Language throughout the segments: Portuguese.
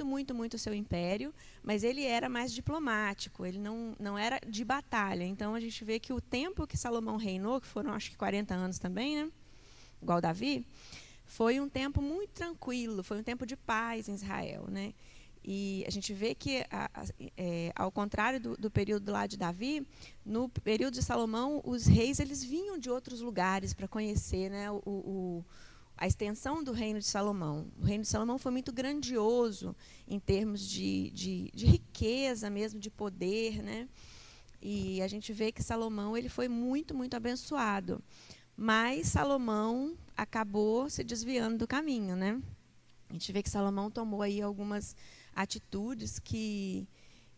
muito o seu império, mas ele era mais diplomático, ele não era de batalha. Então, a gente vê que o tempo que Salomão reinou, que foram acho que 40 anos também, né, igual Davi, foi um tempo muito tranquilo, foi um tempo de paz em Israel, né? E a gente vê que, ao contrário do período lá de Davi, no período de Salomão, os reis eles vinham de outros lugares para conhecer, né, a extensão do reino de Salomão. O reino de Salomão foi muito grandioso em termos de riqueza mesmo, de poder, né? E a gente vê que Salomão ele foi muito abençoado. Mas Salomão acabou se desviando do caminho, né? A gente vê que Salomão tomou aí algumas atitudes que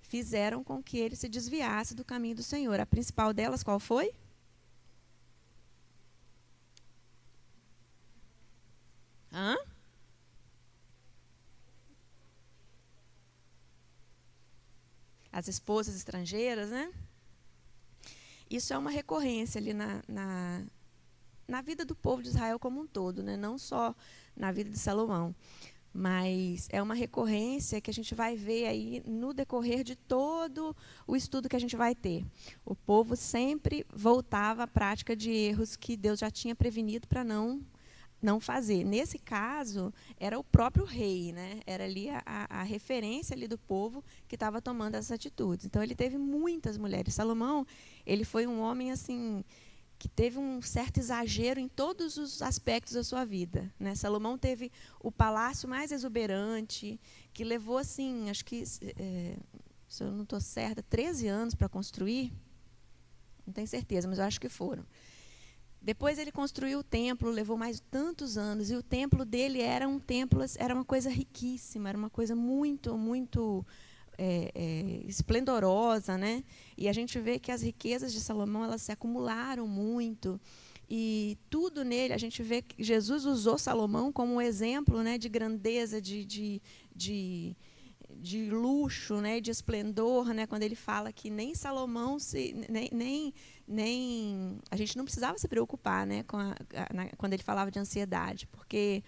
fizeram com que ele se desviasse do caminho do Senhor. A principal delas, qual foi? Hã? As esposas estrangeiras, né? Isso é uma recorrência ali na vida do povo de Israel como um todo, né? Não só na vida de Salomão. Mas é uma recorrência que a gente vai ver aí no decorrer de todo o estudo que a gente vai ter. O povo sempre voltava à prática de erros que Deus já tinha prevenido para não fazer. Nesse caso, era o próprio rei, né? Era ali a referência ali do povo que estava tomando essas atitudes. Então, ele teve muitas mulheres. Salomão, ele foi um homem assim que teve um certo exagero em todos os aspectos da sua vida, né? Salomão teve o palácio mais exuberante, que levou, assim, acho que, se eu não estou certa, 13 anos para construir, não tenho certeza, mas eu acho que foram. Depois ele construiu o templo, levou mais tantos anos, e o templo dele era um templo, era uma coisa riquíssima, era uma coisa muito esplendorosa, né? E a gente vê que as riquezas de Salomão elas se acumularam muito e tudo nele a gente vê que Jesus usou Salomão como um exemplo, né, de grandeza, de luxo, né, de esplendor, né, quando ele fala que nem Salomão nem a gente não precisava se preocupar, né, quando ele falava de ansiedade, porque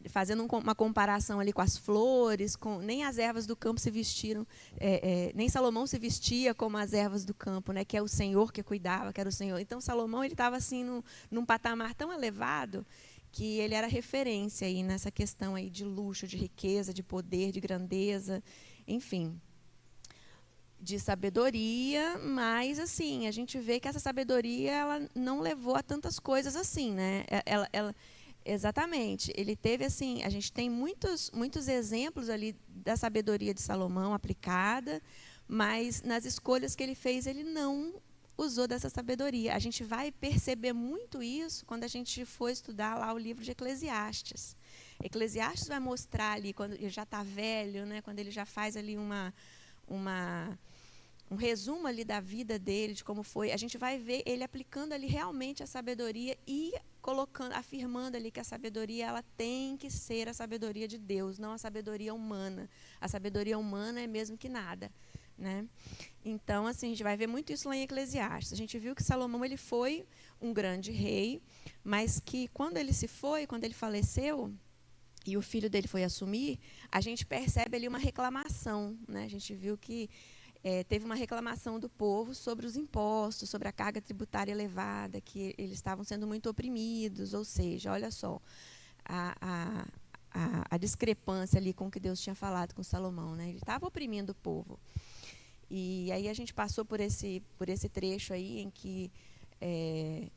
fazendo uma comparação ali com as flores, nem as ervas do campo se vestiram, nem Salomão se vestia como as ervas do campo, né, que é o Senhor que cuidava, que era o Senhor. Então Salomão ele estava assim num patamar tão elevado que ele era referência aí nessa questão aí de luxo, de riqueza, de poder, de grandeza, enfim, de sabedoria, mas assim a gente vê que essa sabedoria ela não levou a tantas coisas assim, né? Exatamente. Ele teve assim, a gente tem muitos exemplos ali da sabedoria de Salomão aplicada, mas nas escolhas que ele fez, ele não usou dessa sabedoria. A gente vai perceber muito isso quando a gente for estudar lá o livro de Eclesiastes. Eclesiastes vai mostrar ali, quando ele já está velho, né, quando ele já faz ali um resumo ali da vida dele, de como foi. A gente vai ver ele aplicando ali realmente a sabedoria e afirmando ali que a sabedoria ela tem que ser a sabedoria de Deus, não a sabedoria humana. A sabedoria humana é mesmo que nada, né? Então, assim, a gente vai ver muito isso lá em Eclesiastes. A gente viu que Salomão ele foi um grande rei, mas que quando ele faleceu, e o filho dele foi assumir, a gente percebe ali uma reclamação, né? A gente viu que teve uma reclamação do povo sobre os impostos, sobre a carga tributária elevada, que eles estavam sendo muito oprimidos, ou seja, olha só, a discrepância ali com o que Deus tinha falado com Salomão, né? Ele estava oprimindo o povo. E aí a gente passou por esse trecho aí em que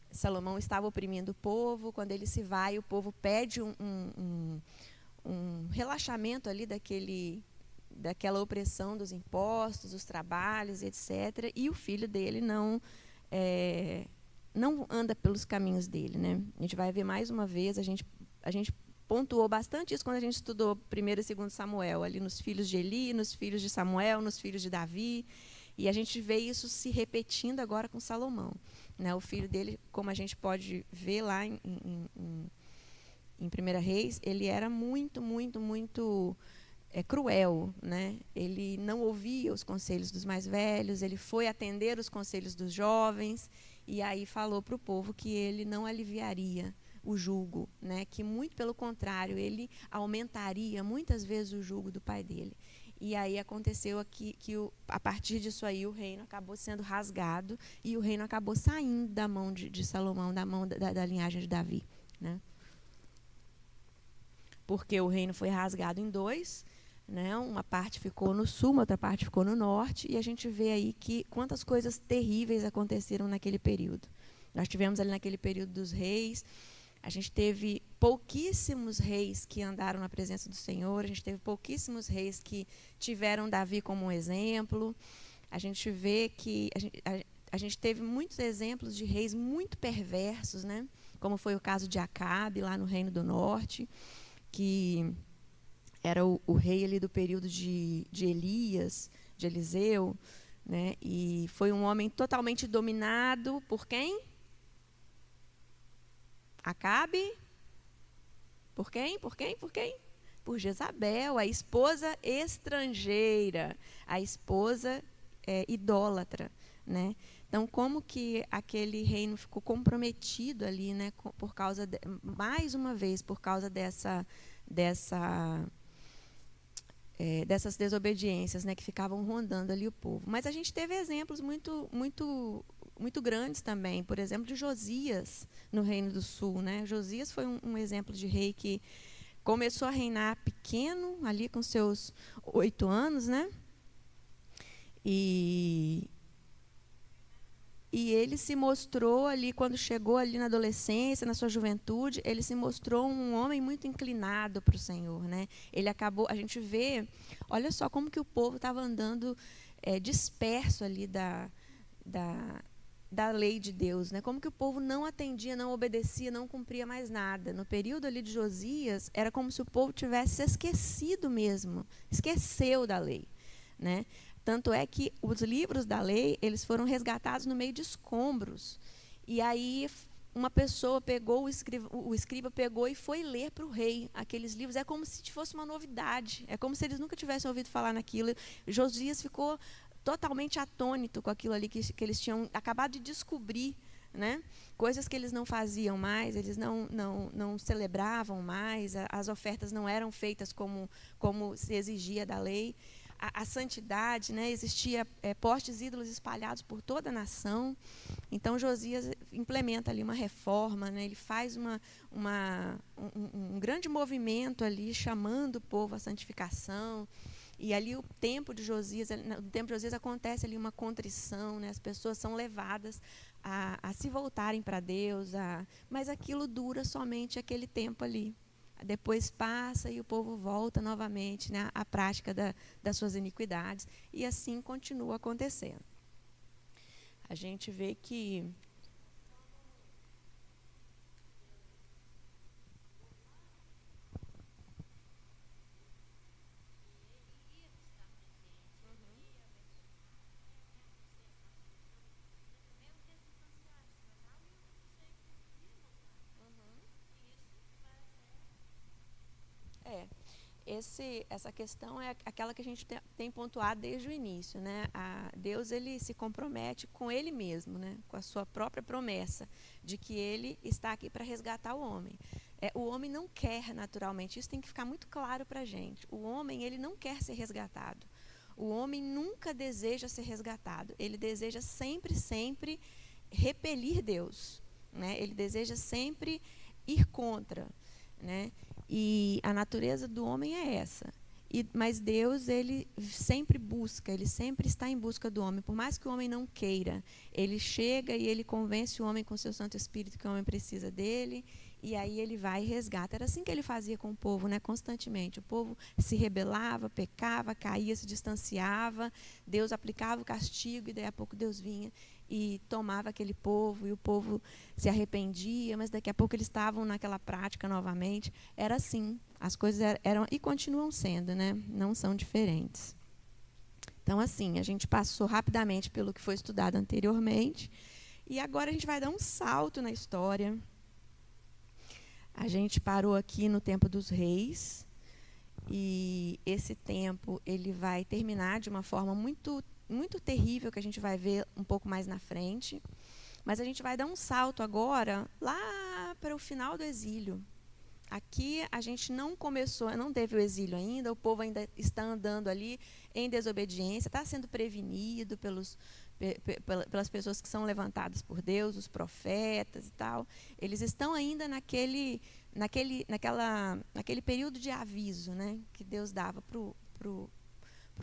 Salomão estava oprimindo o povo. Quando ele se vai, o povo pede um relaxamento ali daquela opressão dos impostos, dos trabalhos, etc. E o filho dele não anda pelos caminhos dele, né? A gente vai ver mais uma vez, a gente pontuou bastante isso quando a gente estudou 1º e 2º Samuel, ali nos filhos de Eli, nos filhos de Samuel, nos filhos de Davi, e a gente vê isso se repetindo agora com Salomão, né? O filho dele, como a gente pode ver lá em 1 Reis, ele era muito cruel, né? Ele não ouvia os conselhos dos mais velhos, ele foi atender os conselhos dos jovens, e aí falou para o povo que ele não aliviaria o jugo, né? Que muito pelo contrário, ele aumentaria muitas vezes o jugo do pai dele. E aí aconteceu aqui que a partir disso aí o reino acabou sendo rasgado e o reino acabou saindo da mão de Salomão, da mão da linhagem de Davi, né? Porque o reino foi rasgado em dois, né? Uma parte ficou no sul, uma outra parte ficou no norte, e a gente vê aí que quantas coisas terríveis aconteceram naquele período. Nós tivemos ali naquele período dos reis, a gente teve pouquíssimos reis que andaram na presença do Senhor, a gente teve pouquíssimos reis que tiveram Davi como um exemplo. A gente vê que a gente teve muitos exemplos de reis muito perversos, né? Como foi o caso de Acabe, lá no Reino do Norte, que era o rei ali do período de Elias, de Eliseu, né? E foi um homem totalmente dominado por quem? Acabe? Por quem? Por quem? Por quem? Por Jezabel, a esposa estrangeira, a esposa idólatra, né? Então, como que aquele reino ficou comprometido ali, né? Por causa mais uma vez, por causa dessas desobediências, né? Que ficavam rondando ali o povo. Mas a gente teve exemplos muito grandes também, por exemplo, de Josias no Reino do Sul, né? Josias foi um exemplo de rei que começou a reinar pequeno, ali com seus 8 anos, né? E ele se mostrou ali, quando chegou ali na adolescência, na sua juventude, ele se mostrou um homem muito inclinado para o Senhor, né? Ele acabou, a gente vê, olha só como que o povo estava andando disperso ali da lei de Deus, né? Como que o povo não atendia, não obedecia, não cumpria mais nada. No período ali de Josias, era como se o povo tivesse se esquecido mesmo, esqueceu da lei, né? Tanto é que os livros da lei, eles foram resgatados no meio de escombros. E aí uma pessoa pegou, o escriba pegou e foi ler para o rei aqueles livros. É como se fosse uma novidade. É como se eles nunca tivessem ouvido falar naquilo. Josias ficou totalmente atônito com aquilo ali que eles tinham acabado de descobrir, né? Coisas que eles não faziam mais, eles não celebravam mais, as ofertas não eram feitas como se exigia da lei. A santidade, né? Existia postes ídolos espalhados por toda a nação. Então Josias implementa ali uma reforma, né? Ele faz um grande movimento ali, chamando o povo à santificação. E ali no tempo de Josias acontece ali uma contrição, né? As pessoas são levadas a se voltarem para Deus, mas aquilo dura somente aquele tempo ali. Depois passa e o povo volta novamente, né, à prática das suas iniquidades, e assim continua acontecendo. A gente vê que essa questão é aquela que a gente tem pontuado desde o início, né? Deus, ele se compromete com ele mesmo, né? Com a sua própria promessa de que ele está aqui para resgatar o homem. O homem não quer naturalmente, isso tem que ficar muito claro para a gente. O homem, ele não quer ser resgatado. O homem nunca deseja ser resgatado. Ele deseja sempre repelir Deus, né? Ele deseja sempre ir contra, né? E a natureza do homem é essa. Mas Deus, ele sempre busca, ele sempre está em busca do homem. Por mais que o homem não queira, ele chega e ele convence o homem com seu Santo Espírito que o homem precisa dele, e aí ele vai e resgata. Era assim que ele fazia com o povo, né? Constantemente. O povo se rebelava, pecava, caía, se distanciava, Deus aplicava o castigo, e daí a pouco Deus vinha e tomava aquele povo, e o povo se arrependia, mas daqui a pouco eles estavam naquela prática novamente. Era assim, as coisas eram e continuam sendo, né? Não são diferentes. Então, assim, a gente passou rapidamente pelo que foi estudado anteriormente, e agora a gente vai dar um salto na história. A gente parou aqui no tempo dos reis, e esse tempo ele vai terminar de uma forma muito terrível, que a gente vai ver um pouco mais na frente. Mas a gente vai dar um salto agora, lá lá para o final do exílio. Aqui a gente não teve o exílio ainda, o povo ainda está andando ali em desobediência, está sendo prevenido pelas pessoas que são levantadas por Deus, os profetas e tal. Eles estão ainda naquele período de aviso, né, que Deus dava para o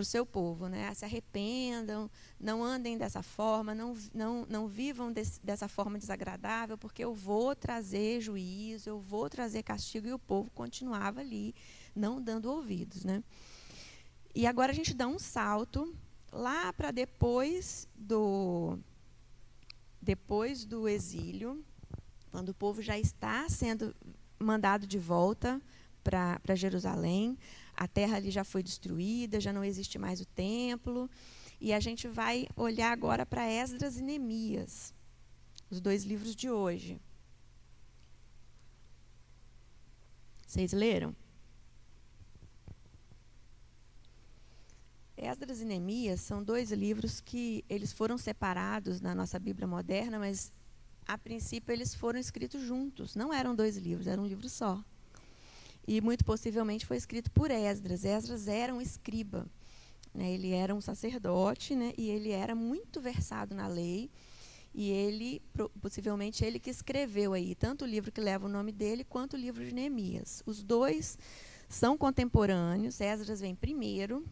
seu povo, né? Se arrependam, não andem dessa forma, não vivam dessa forma desagradável, porque eu vou trazer juízo, eu vou trazer castigo, e o povo continuava ali, não dando ouvidos, né? E agora a gente dá um salto lá para depois do exílio, quando o povo já está sendo mandado de volta para Jerusalém. A terra ali já foi destruída, já não existe mais o templo. E a gente vai olhar agora para Esdras e Neemias, os 2 livros de hoje. Vocês leram? Esdras e Neemias são 2 livros que eles foram separados na nossa Bíblia moderna, mas a princípio eles foram escritos juntos. Não eram 2 livros, era um livro só. E muito possivelmente foi escrito por Esdras. Esdras era um escriba, né? Ele era um sacerdote, né? E ele era muito versado na lei. E possivelmente ele que escreveu aí tanto o livro que leva o nome dele quanto o livro de Neemias. Os 2 são contemporâneos. Esdras vem primeiro.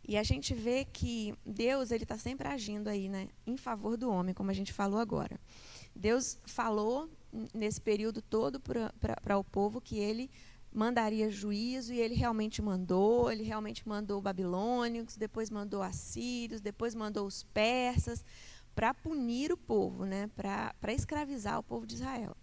E a gente vê que Deus está sempre agindo aí, né, em favor do homem, como a gente falou agora. Deus falou nesse período todo para o povo que ele mandaria juízo, e ele realmente mandou babilônicos, depois mandou assírios, depois mandou os persas, para punir o povo, né, para escravizar o povo de Israel.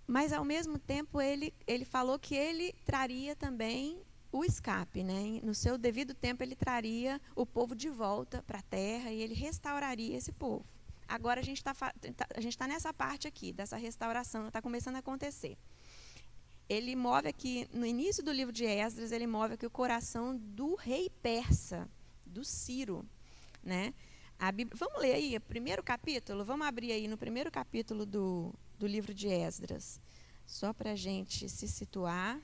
Mas, ao mesmo tempo, ele falou que ele traria também o escape, né? No seu devido tempo, ele traria o povo de volta para a terra e ele restauraria esse povo. Agora a gente está nessa parte aqui, dessa restauração, está começando a acontecer. Ele move aqui, no início do livro de Esdras, ele move aqui o coração do rei persa, do Ciro, né? Vamos ler aí o primeiro capítulo? Vamos abrir aí no primeiro capítulo do livro de Esdras, só para a gente se situar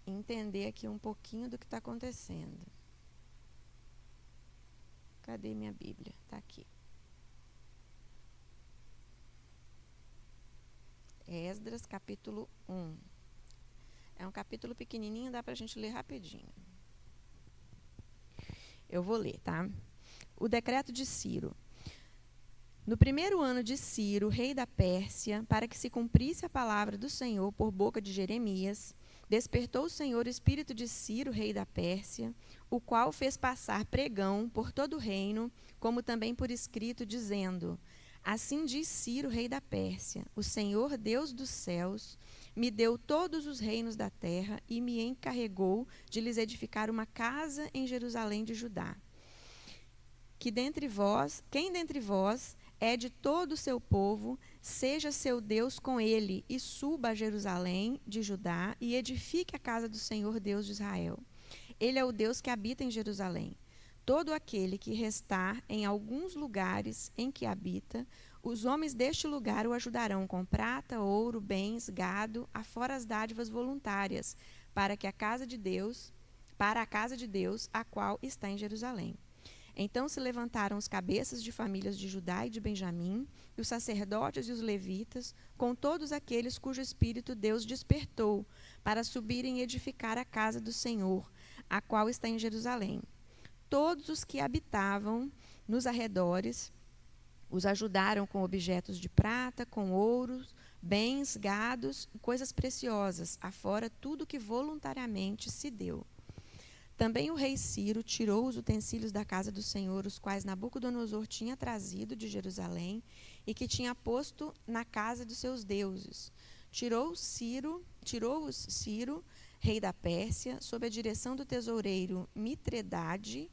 e entender aqui um pouquinho do que está acontecendo. Cadê minha Bíblia? Está aqui. Esdras, capítulo 1. É um capítulo pequenininho, dá para a gente ler rapidinho. Eu vou ler, tá? O decreto de Ciro. No 1º ano de Ciro, rei da Pérsia, para que se cumprisse a palavra do Senhor por boca de Jeremias, despertou o Senhor o espírito de Ciro, rei da Pérsia, o qual fez passar pregão por todo o reino, como também por escrito, dizendo: Assim diz Ciro, rei da Pérsia: O Senhor, Deus dos céus, me deu todos os reinos da terra e me encarregou de lhes edificar uma casa em Jerusalém de Judá. Quem dentre vós é de todo o seu povo, seja seu Deus com ele, e suba a Jerusalém de Judá e edifique a casa do Senhor Deus de Israel. Ele é o Deus que habita em Jerusalém. Todo aquele que restar em alguns lugares em que habita, os homens deste lugar o ajudarão com prata, ouro, bens, gado, afora as dádivas voluntárias, para a casa de Deus, a qual está em Jerusalém. Então se levantaram os cabeças de famílias de Judá e de Benjamim, e os sacerdotes e os levitas, com todos aqueles cujo espírito Deus despertou, para subirem e edificar a casa do Senhor, a qual está em Jerusalém. Todos os que habitavam nos arredores os ajudaram com objetos de prata, com ouros, bens, gados e coisas preciosas, afora tudo que voluntariamente se deu. Também o rei Ciro tirou os utensílios da casa do Senhor, os quais Nabucodonosor tinha trazido de Jerusalém e que tinha posto na casa dos seus deuses. Tirou-os Ciro, rei da Pérsia, sob a direção do tesoureiro Mitredade,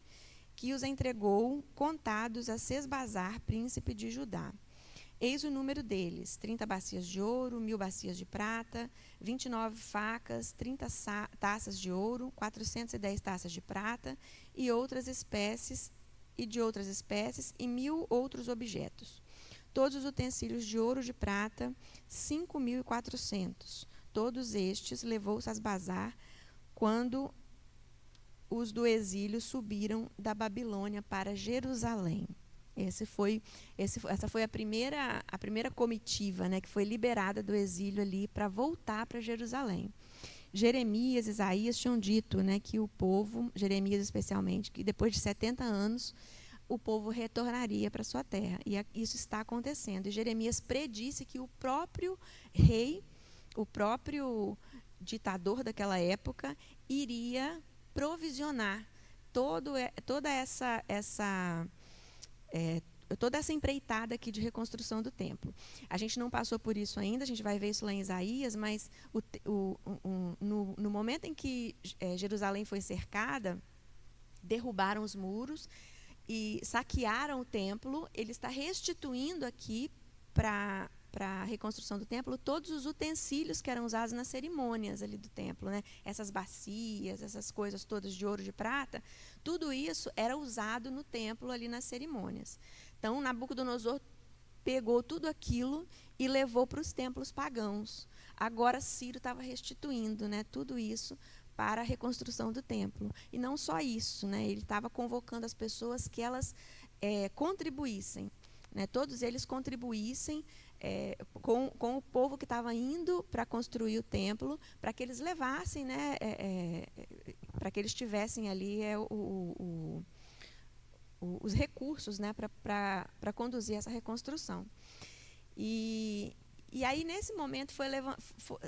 que os entregou contados a Sesbazar, príncipe de Judá. Eis o número deles: 30 bacias de ouro, 1000 bacias de prata, 29 facas, 30 taças de ouro, 410 taças de prata e de outras espécies, e 1000 outros objetos. todos os utensílios de ouro e de prata, 5.400. Todos estes levou Sasbazar quando os do exílio subiram da Babilônia para Jerusalém. Essa foi a primeira comitiva, né, que foi liberada do exílio ali para voltar para Jerusalém. Jeremias, Isaías tinham dito, né, que o povo, Jeremias especialmente, que depois de 70 anos, o povo retornaria para sua terra. E isso está acontecendo. E Jeremias predisse que o próprio rei, o próprio ditador daquela época, iria provisionar toda essa empreitada aqui de reconstrução do templo. A gente não passou por isso ainda, a gente vai ver isso lá em Isaías, mas no momento em que Jerusalém foi cercada, derrubaram os muros e saquearam o templo. Ele está restituindo aqui para a reconstrução do templo todos os utensílios que eram usados nas cerimônias ali do templo, né? Essas bacias, essas coisas todas de ouro e de prata, tudo isso era usado no templo ali nas cerimônias. Então, Nabucodonosor pegou tudo aquilo e levou para os templos pagãos. Agora, Ciro estava restituindo, né, tudo isso para a reconstrução do templo. E não só isso, né, ele estava convocando as pessoas que elas contribuíssem, né, todos eles contribuíssem com o povo que estava indo para construir o templo, para que eles levassem, né, para que eles tivessem ali os recursos, né, para conduzir essa reconstrução. E aí, nesse momento,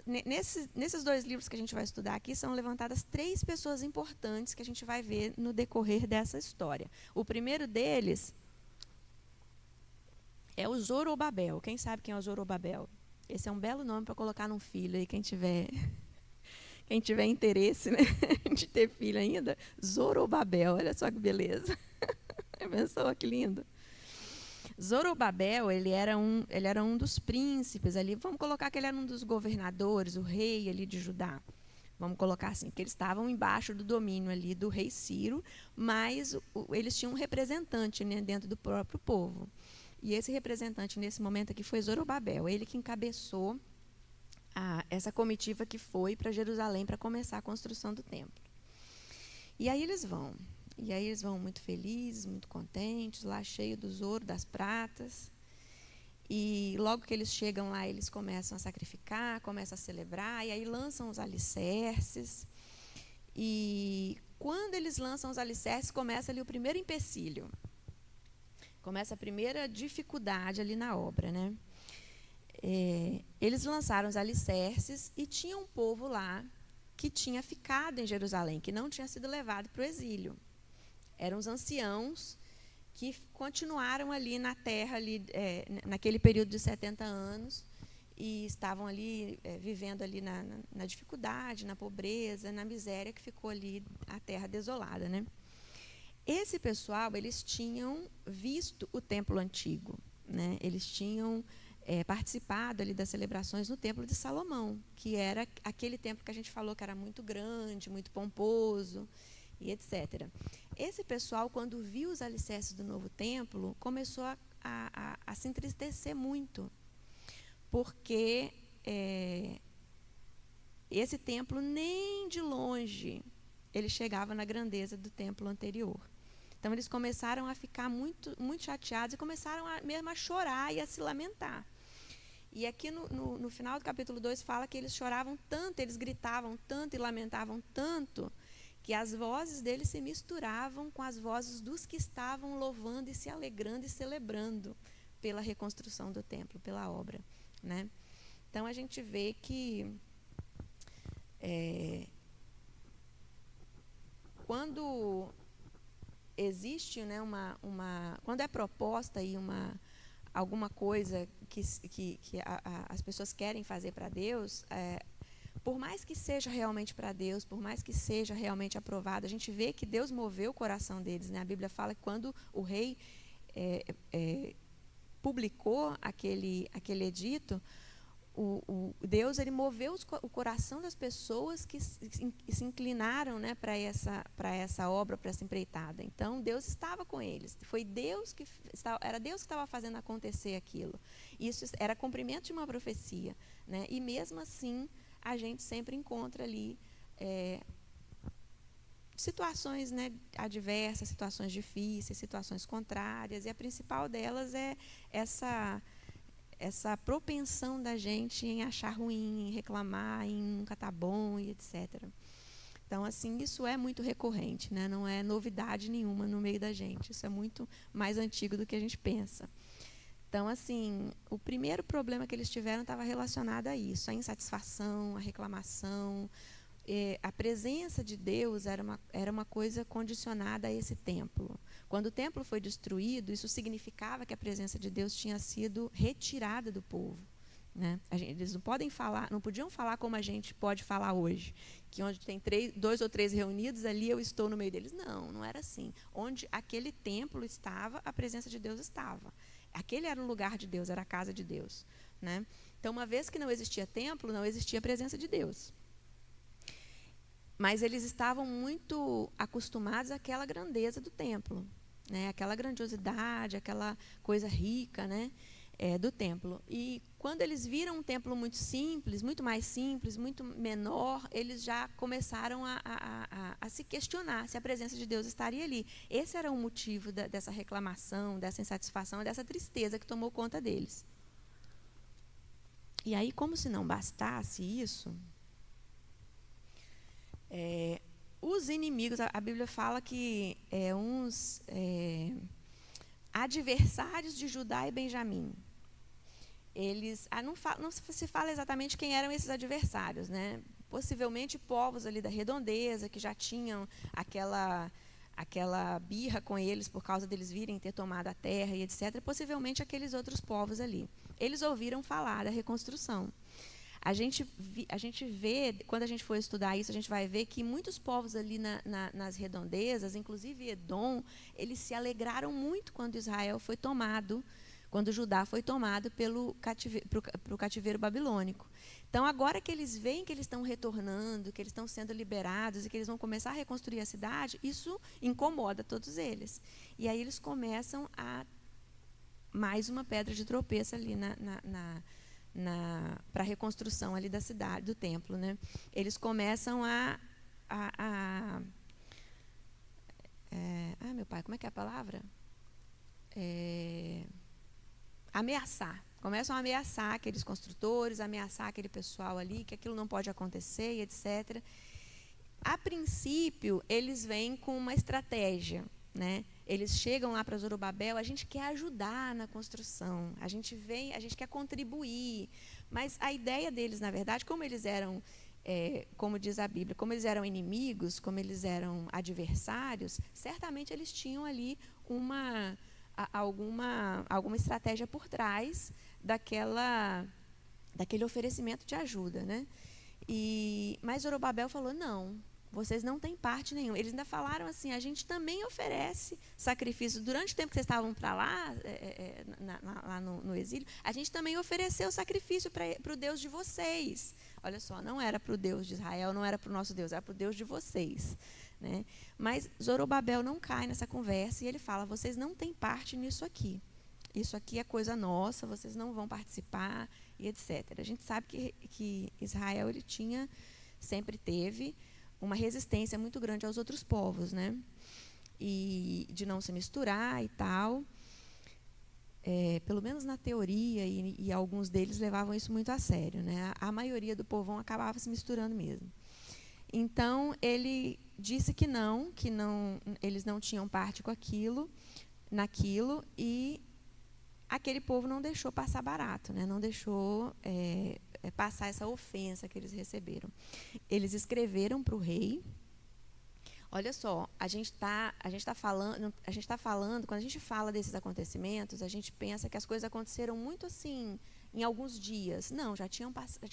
nesses dois livros que a gente vai estudar aqui, são levantadas 3 pessoas importantes que a gente vai ver no decorrer dessa história. O primeiro deles é o Zorobabel. Quem sabe quem é o Zorobabel? Esse é um belo nome para colocar num filho aí, quem tiver interesse, né, de ter filho ainda. Zorobabel, olha só que beleza. Pensou que lindo? Zorobabel, ele era um dos príncipes ali. Vamos colocar que ele era um dos governadores, o rei ali de Judá. Vamos colocar assim, que eles estavam embaixo do domínio ali do rei Ciro, mas eles tinham um representante, né, dentro do próprio povo. E esse representante, nesse momento aqui, foi Zorobabel. Ele que encabeçou essa comitiva que foi para Jerusalém para começar a construção do templo. E aí eles vão muito felizes, muito contentes, lá cheio dos ouro, das pratas. E logo que eles chegam lá, eles começam a sacrificar, começam a celebrar, e aí lançam os alicerces. E quando eles lançam os alicerces, começa ali o primeiro empecilho. Começa a primeira dificuldade ali na obra, né? Eles lançaram os alicerces e tinha um povo lá que tinha ficado em Jerusalém, que não tinha sido levado para o exílio. Eram os anciãos que continuaram ali na terra, ali, naquele período de 70 anos, e estavam ali vivendo ali na dificuldade, na pobreza, na miséria, que ficou ali a terra desolada, né? Esse pessoal, eles tinham visto o templo antigo, né? Eles tinham participado ali das celebrações no templo de Salomão, que era aquele templo que a gente falou que era muito grande, muito pomposo, e etc. Esse pessoal, quando viu os alicerces do novo templo, começou a se entristecer muito, porque esse templo nem de longe ele chegava na grandeza do templo anterior. Então eles começaram a ficar muito, muito chateados e começaram mesmo a chorar e a se lamentar. E aqui no final do capítulo 2 fala que eles choravam tanto, eles gritavam tanto e lamentavam tanto, que as vozes deles se misturavam com as vozes dos que estavam louvando e se alegrando e celebrando pela reconstrução do templo, pela obra, né? Então a gente vê que quando existe, né, quando é proposta aí alguma coisa que as pessoas querem fazer para Deus, por mais que seja realmente para Deus, por mais que seja realmente aprovado, a gente vê que Deus moveu o coração deles, né? A Bíblia fala que quando o rei publicou aquele edito, Deus ele moveu o coração das pessoas que se inclinaram, né, para essa obra, para essa empreitada. Então, Deus estava com eles. Era Deus que estava fazendo acontecer aquilo. Isso era cumprimento de uma profecia, né? E mesmo assim, a gente sempre encontra ali situações, né, adversas, situações difíceis, situações contrárias. E a principal delas é essa propensão da gente em achar ruim, em reclamar, em nunca tá bom e etc. Então, assim, isso é muito recorrente, né? Não é novidade nenhuma no meio da gente. Isso é muito mais antigo do que a gente pensa. Então, assim, o primeiro problema que eles tiveram estava relacionado a isso, a insatisfação, a reclamação. A presença de Deus era uma coisa condicionada a esse templo. Quando o templo foi destruído, isso significava que a presença de Deus tinha sido retirada do povo, né? Eles não podiam falar como a gente pode falar hoje, que onde tem 2 ou 3 reunidos, ali eu estou no meio deles. Não era assim. Onde aquele templo estava, a presença de Deus estava. Aquele era o lugar de Deus, era a casa de Deus, né? Então, uma vez que não existia templo, não existia a presença de Deus. Mas eles estavam muito acostumados àquela grandeza do templo, né? Aquela grandiosidade, aquela coisa rica, né? Do templo. E quando eles viram um templo muito simples, muito mais simples, muito menor, eles já começaram a se questionar se a presença de Deus estaria ali. Esse era o motivo dessa reclamação, dessa insatisfação, dessa tristeza que tomou conta deles. E aí, como se não bastasse isso, os inimigos, a Bíblia fala que uns adversários de Judá e Benjamim. Eles, não se fala exatamente quem eram esses adversários, né? Possivelmente povos ali da redondeza, que já tinham aquela birra com eles por causa deles virem ter tomado a terra e etc. Possivelmente aqueles outros povos ali. Eles ouviram falar da reconstrução. A gente vê, quando a gente for estudar isso, a gente vai ver que muitos povos ali nas redondezas, inclusive Edom, eles se alegraram muito quando Israel foi tomado, quando Judá foi tomado pro cativeiro babilônico. Então, agora que eles veem que eles estão retornando, que eles estão sendo liberados e que eles vão começar a reconstruir a cidade, isso incomoda todos eles. E aí eles começam a mais uma pedra de tropeço ali para a reconstrução ali da cidade, do templo, né? Eles começam meu pai, como é que é a palavra? Ameaçar. Começam a ameaçar aqueles construtores, ameaçar aquele pessoal ali, que aquilo não pode acontecer, e etc. A princípio, eles vêm com uma estratégia, né? Eles chegam lá para Zorobabel, a gente quer ajudar na construção, a gente quer contribuir, mas a ideia deles, na verdade, como eles eram, como diz a Bíblia, como eles eram inimigos, como eles eram adversários, certamente eles tinham ali alguma estratégia por trás daquele oferecimento de ajuda, né? Mas Zorobabel falou, não, vocês não têm parte nenhuma. Eles ainda falaram assim, a gente também oferece sacrifício. Durante o tempo que vocês estavam para lá, lá no exílio, a gente também ofereceu sacrifício para o Deus de vocês. Olha só, não era para o Deus de Israel, não era para o nosso Deus, era para o Deus de vocês, né? Mas Zorobabel não cai nessa conversa e ele fala, vocês não têm parte nisso aqui. Isso aqui é coisa nossa, vocês não vão participar, e etc. A gente sabe que Israel ele sempre teve uma resistência muito grande aos outros povos, né? E de não se misturar e tal. Pelo menos na teoria, e alguns deles levavam isso muito a sério, né? A maioria do povão acabava se misturando mesmo. Então, ele disse que eles não tinham parte naquilo, e aquele povo não deixou passar barato, né? Não deixou passar essa ofensa que eles receberam. Eles escreveram para o rei. Olha só, a gente tá falando, quando a gente fala desses acontecimentos, a gente pensa que as coisas aconteceram muito assim, em alguns dias. Não, já tinha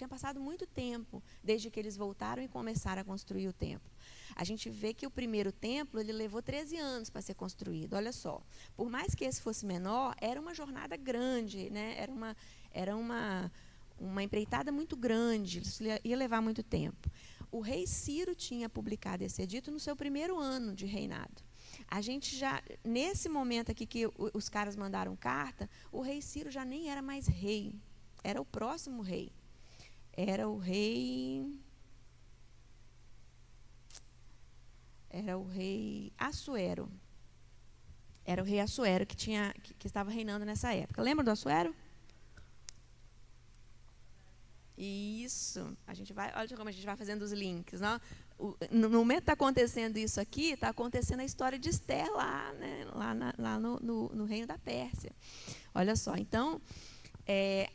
passado muito tempo desde que eles voltaram e começaram a construir o templo. A gente vê que o primeiro templo ele levou 13 anos para ser construído. Olha só, por mais que esse fosse menor, era uma jornada grande, né? Era uma empreitada muito grande, isso ia levar muito tempo. O rei Ciro tinha publicado esse edito no seu primeiro ano de reinado. A gente já, nesse momento aqui que os caras mandaram carta, o rei Ciro já nem era mais rei, era o próximo rei. Era o rei Assuero. Era o rei Assuero que estava reinando nessa época. Lembra do Assuero? Isso. Olha como a gente vai fazendo os links, não? No momento que está acontecendo isso aqui, está acontecendo a história de Esther lá, né? lá no reino da Pérsia. Olha só, então,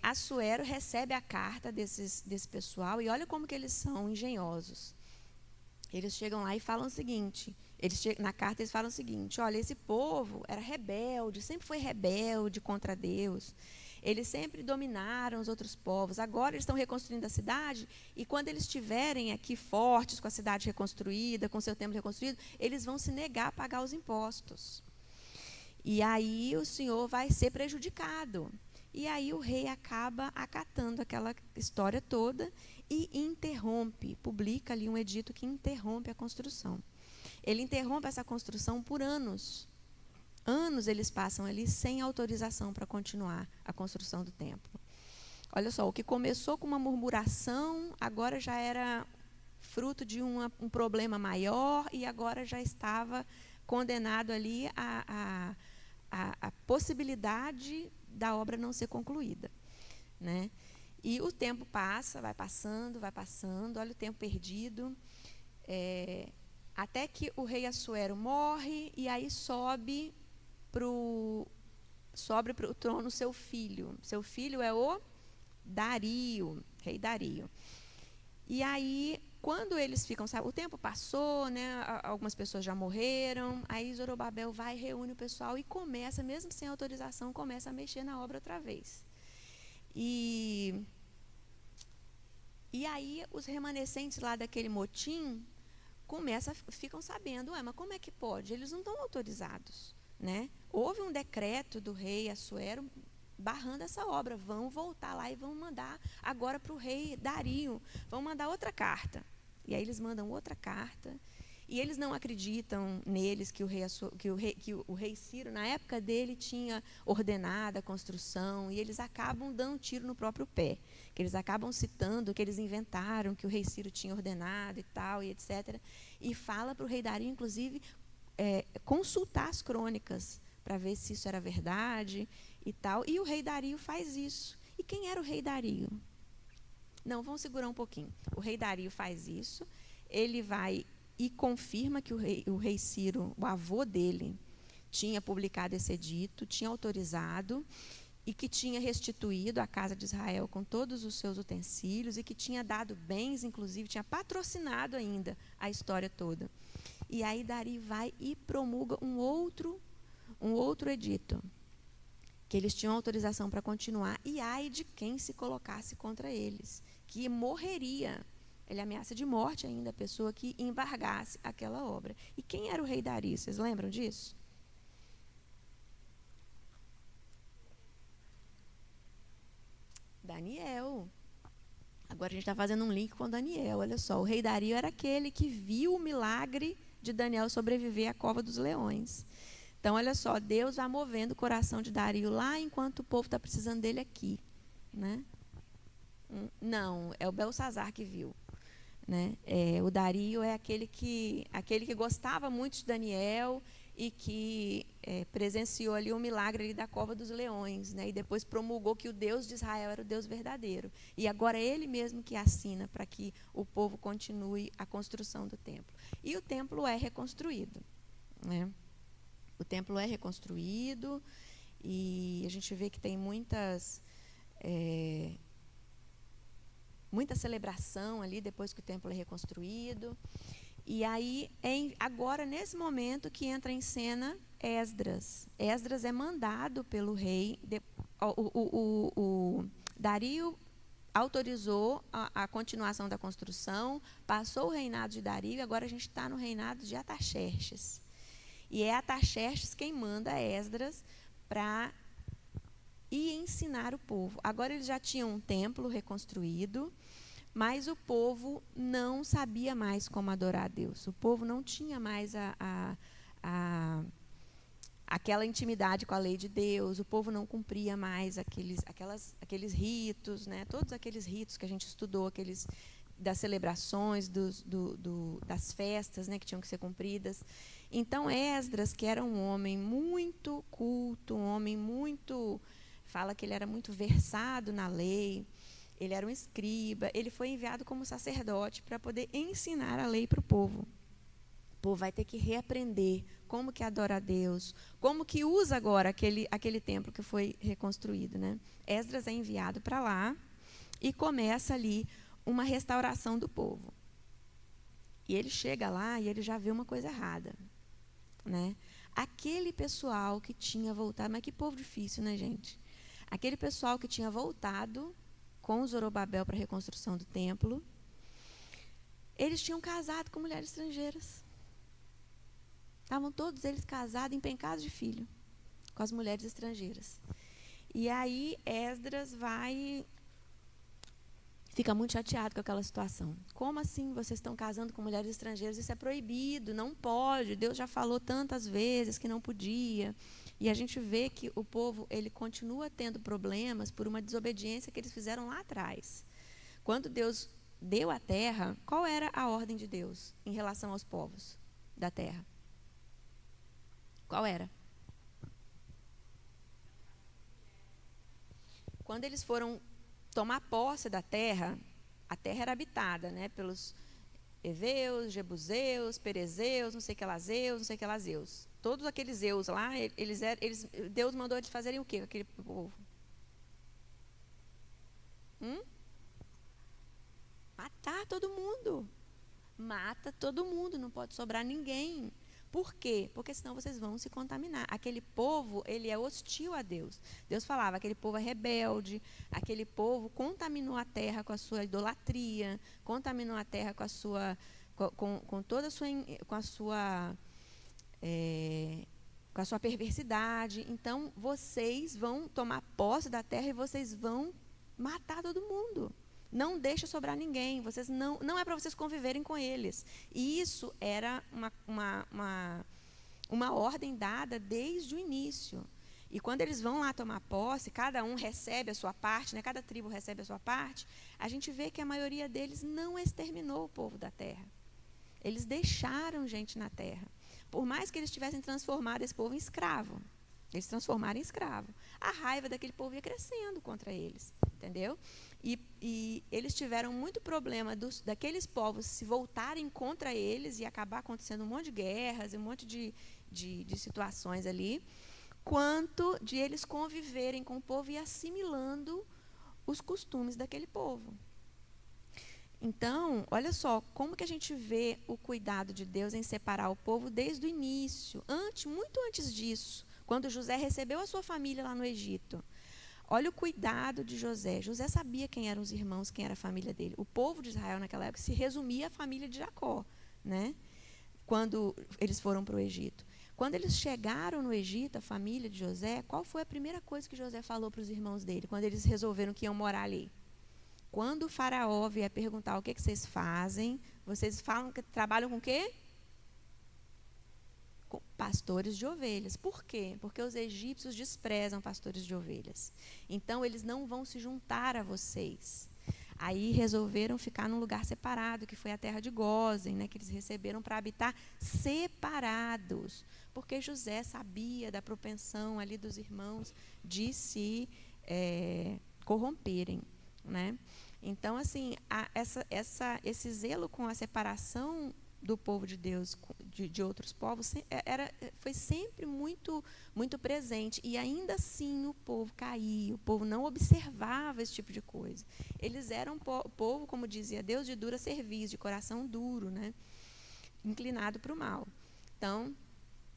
Assuero recebe a carta desse pessoal e olha como que eles são engenhosos. Eles chegam lá e falam o seguinte, na carta eles falam o seguinte, olha, esse povo era rebelde, sempre foi rebelde contra Deus, eles sempre dominaram os outros povos, agora eles estão reconstruindo a cidade, e quando eles estiverem aqui fortes, com a cidade reconstruída, com o seu templo reconstruído, eles vão se negar a pagar os impostos. E aí o Senhor vai ser prejudicado. E aí o rei acaba acatando aquela história toda e interrompe, publica ali um edito que interrompe a construção. Ele interrompe essa construção por anos. Anos eles passam ali sem autorização para continuar a construção do templo. Olha só, o que começou com uma murmuração, agora já era fruto de um problema maior e agora já estava condenado ali a possibilidade da obra não ser concluída, né? E o tempo passa, vai passando, olha o tempo perdido, até que o rei Assuero morre e aí sobe para o trono seu filho. Seu filho é o Dario, rei Dario. E aí, quando eles ficam, o tempo passou, né, algumas pessoas já morreram, aí Zorobabel vai, reúne o pessoal e começa, mesmo sem autorização, começa a mexer na obra outra vez. E aí os remanescentes lá daquele motim ficam sabendo, mas como é que pode? Eles não estão autorizados, né? Houve um decreto do rei Assuero barrando essa obra, vão voltar lá e vão mandar agora para o rei Dario, vão mandar outra carta. E aí eles mandam outra carta, e eles não acreditam neles que o rei Ciro, na época dele, tinha ordenado a construção, e eles acabam dando um tiro no próprio pé, que eles acabam citando que eles inventaram, que o rei Ciro tinha ordenado e tal, e etc. E fala para o rei Dario, inclusive, consultar as crônicas, para ver se isso era verdade e tal. E o rei Dario faz isso. E quem era o rei Dario? Não, vamos segurar um pouquinho. O rei Dario faz isso, ele vai e confirma que o rei Ciro, o avô dele, tinha publicado esse edito, tinha autorizado e que tinha restituído a casa de Israel com todos os seus utensílios e que tinha dado bens, inclusive, tinha patrocinado ainda a história toda. E aí Dario vai e promulga um outro edito, que eles tinham autorização para continuar, e ai de quem se colocasse contra eles, que morreria. Ele ameaça de morte ainda a pessoa que embargasse aquela obra. E quem era o rei Dario? Vocês lembram disso? Daniel. Agora a gente está fazendo um link com Daniel. Olha só, o rei Dario era aquele que viu o milagre de Daniel sobreviver à cova dos leões. Então, olha só, Deus vai movendo o coração de Dario lá enquanto o povo está precisando dele aqui, né? Não, é o Belsazar que viu, né? O Dario é aquele que gostava muito de Daniel e que presenciou ali o milagre ali da cova dos leões, né? E depois promulgou que o Deus de Israel era o Deus verdadeiro. E agora é ele mesmo que assina para que o povo continue a construção do templo. E o templo é reconstruído, né? O templo é reconstruído e a gente vê que tem muita celebração ali depois que o templo é reconstruído. E aí, agora, nesse momento, que entra em cena Esdras. Esdras é mandado pelo rei. O Dario autorizou a continuação da construção, passou o reinado de Dario, agora a gente está no reinado de Artaxerxes. E é Artaxerxes quem manda Esdras para e ensinar o povo. Agora eles já tinham um templo reconstruído, mas o povo não sabia mais como adorar a Deus. O povo não tinha mais aquela intimidade com a lei de Deus. O povo não cumpria mais aqueles ritos, né? Todos aqueles ritos que a gente estudou, das celebrações, das festas, né, que tinham que ser cumpridas. Então, Esdras, que era um homem muito culto, um homem muito... Fala que ele era muito versado na lei, ele era um escriba, ele foi enviado como sacerdote para poder ensinar a lei para o povo. O povo vai ter que reaprender como que adora a Deus, como que usa agora aquele templo que foi reconstruído, né? Esdras é enviado para lá e começa ali uma restauração do povo. E ele chega lá e ele já vê uma coisa errada, né? Aquele pessoal que tinha voltado, mas que povo difícil, né, gente? Aquele pessoal que tinha voltado com Zorobabel para a reconstrução do templo, eles tinham casado com mulheres estrangeiras. Estavam todos eles casados, empencados de filho, com as mulheres estrangeiras. E aí Esdras fica muito chateado com aquela situação. Como assim vocês estão casando com mulheres estrangeiras? Isso é proibido, não pode. Deus já falou tantas vezes que não podia. E a gente vê que o povo ele continua tendo problemas por uma desobediência que eles fizeram lá atrás. Quando Deus deu a terra, qual era a ordem de Deus em relação aos povos da terra? Qual era? Quando eles foram tomar posse da terra, a terra era habitada, né, pelos Eveus, Jebuseus, Perezeus, não sei que lá Zeus, não sei que lá Zeus. Todos aqueles Zeus lá, Deus mandou eles fazerem o quê com aquele povo? Matar todo mundo. Mata todo mundo, não pode sobrar ninguém. Por quê? Porque senão vocês vão se contaminar. Aquele povo, ele é hostil a Deus. Deus falava, aquele povo é rebelde, aquele povo contaminou a terra com a sua idolatria, contaminou a terra com a sua, com toda a sua, com a sua perversidade. Então, vocês vão tomar posse da terra e vocês vão matar todo mundo. Não deixa sobrar ninguém. Vocês não é para vocês conviverem com eles. E isso era uma ordem dada desde o início. E quando eles vão lá tomar posse, cada um recebe a sua parte, né? Cada tribo recebe a sua parte, a gente vê que a maioria deles não exterminou o povo da terra. Eles deixaram gente na terra. Por mais que eles tivessem transformado esse povo em escravo, eles transformaram em escravo. A raiva daquele povo ia crescendo contra eles, entendeu? E eles tiveram muito problema daqueles povos se voltarem contra eles e acabar acontecendo um monte de guerras, um monte de situações ali, quanto de eles conviverem com o povo e assimilando os costumes daquele povo. Então, olha só, como que a gente vê o cuidado de Deus em separar o povo desde o início, muito antes disso, quando José recebeu a sua família lá no Egito. Olha o cuidado de José. José sabia quem eram os irmãos, quem era a família dele. O povo de Israel naquela época se resumia à família de Jacó, né? Quando eles foram para o Egito. Quando eles chegaram no Egito, a família de José, qual foi a primeira coisa que José falou para os irmãos dele, quando eles resolveram que iam morar ali? Quando o faraó vier perguntar o que vocês fazem, vocês falam que trabalham com o quê? Com pastores de ovelhas. Por quê? Porque os egípcios desprezam pastores de ovelhas. Então, eles não vão se juntar a vocês. Aí resolveram ficar num lugar separado, que foi a terra de Gósen, né, que eles receberam para habitar separados. Porque José sabia da propensão ali dos irmãos de se corromperem, né? Então, assim, esse zelo com a separação do povo de Deus de outros povos foi sempre muito, muito presente. E ainda assim o povo caía, o povo não observava esse tipo de coisa. Eles eram povo, como dizia Deus, de dura cerviz, de coração duro, né? Inclinado para o mal. Então,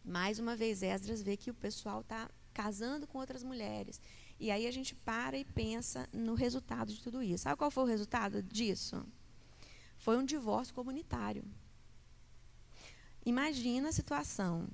mais uma vez, Esdras vê que o pessoal está casando com outras mulheres. E aí a gente para e pensa no resultado de tudo isso. Sabe qual foi o resultado disso? Foi um divórcio comunitário. Imagina a situação.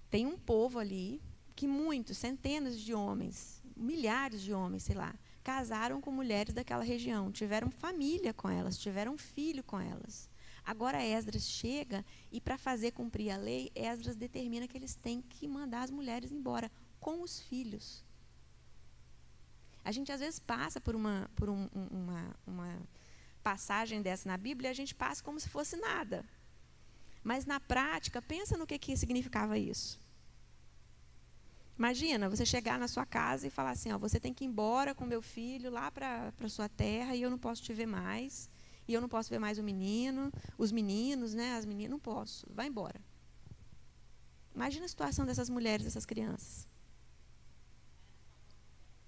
Tem um povo ali, que muitos, centenas de homens, milhares de homens, sei lá, casaram com mulheres daquela região, tiveram família com elas, tiveram filho com elas. Agora Esdras chega e, para fazer cumprir a lei, Esdras determina que eles têm que mandar as mulheres embora com os filhos. A gente às vezes passa por uma passagem dessa na Bíblia e a gente passa como se fosse nada. Mas na prática, pensa no que significava isso. Imagina, você chegar na sua casa e falar assim, ó, você tem que ir embora com meu filho lá para a sua terra e eu não posso te ver mais. E eu não posso ver mais o menino, os meninos, né, as meninas, não posso, vai embora. Imagina a situação dessas mulheres, dessas crianças.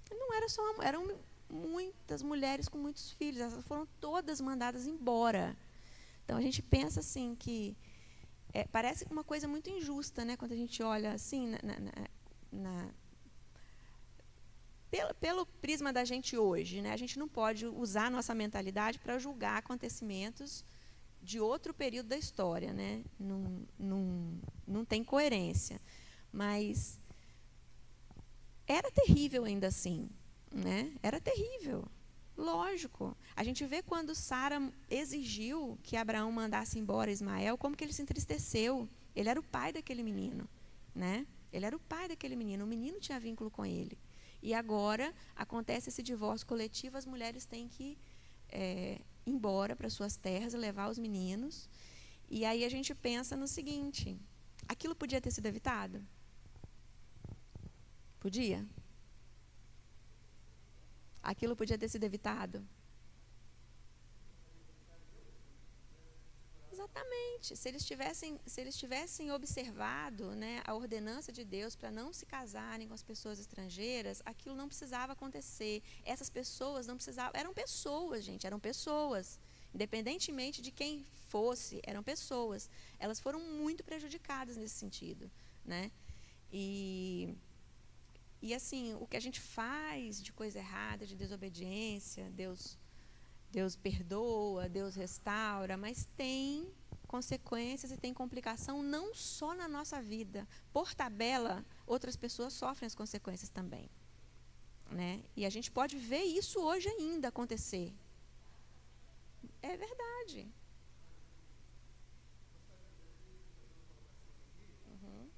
Não era só uma, eram muitas mulheres com muitos filhos, elas foram todas mandadas embora. Então a gente pensa assim que parece uma coisa muito injusta, né, quando a gente olha assim pelo prisma da gente hoje, né? A gente não pode usar a nossa mentalidade para julgar acontecimentos de outro período da história, né? Não tem coerência. Mas era terrível ainda assim, né? Era terrível. Lógico. A gente vê quando Sara exigiu que Abraão mandasse embora Ismael, como que ele se entristeceu. Ele era o pai daquele menino, né? Ele era o pai daquele menino. O menino tinha vínculo com ele. E agora acontece esse divórcio coletivo, as mulheres têm que ir embora para suas terras e levar os meninos. E aí a gente pensa no seguinte, aquilo podia ter sido evitado? Podia? Aquilo podia ter sido evitado? Exatamente. Se eles tivessem observado, né, a ordenança de Deus para não se casarem com as pessoas estrangeiras, aquilo não precisava acontecer. Essas pessoas não precisavam... Eram pessoas, gente, eram pessoas. Independentemente de quem fosse, eram pessoas. Elas foram muito prejudicadas nesse sentido, né? E assim, o que a gente faz de coisa errada, de desobediência, Deus perdoa, Deus restaura, mas tem consequências e tem complicação não só na nossa vida. Por tabela, outras pessoas sofrem as consequências também, né? E a gente pode ver isso hoje ainda acontecer. É verdade. Uhum.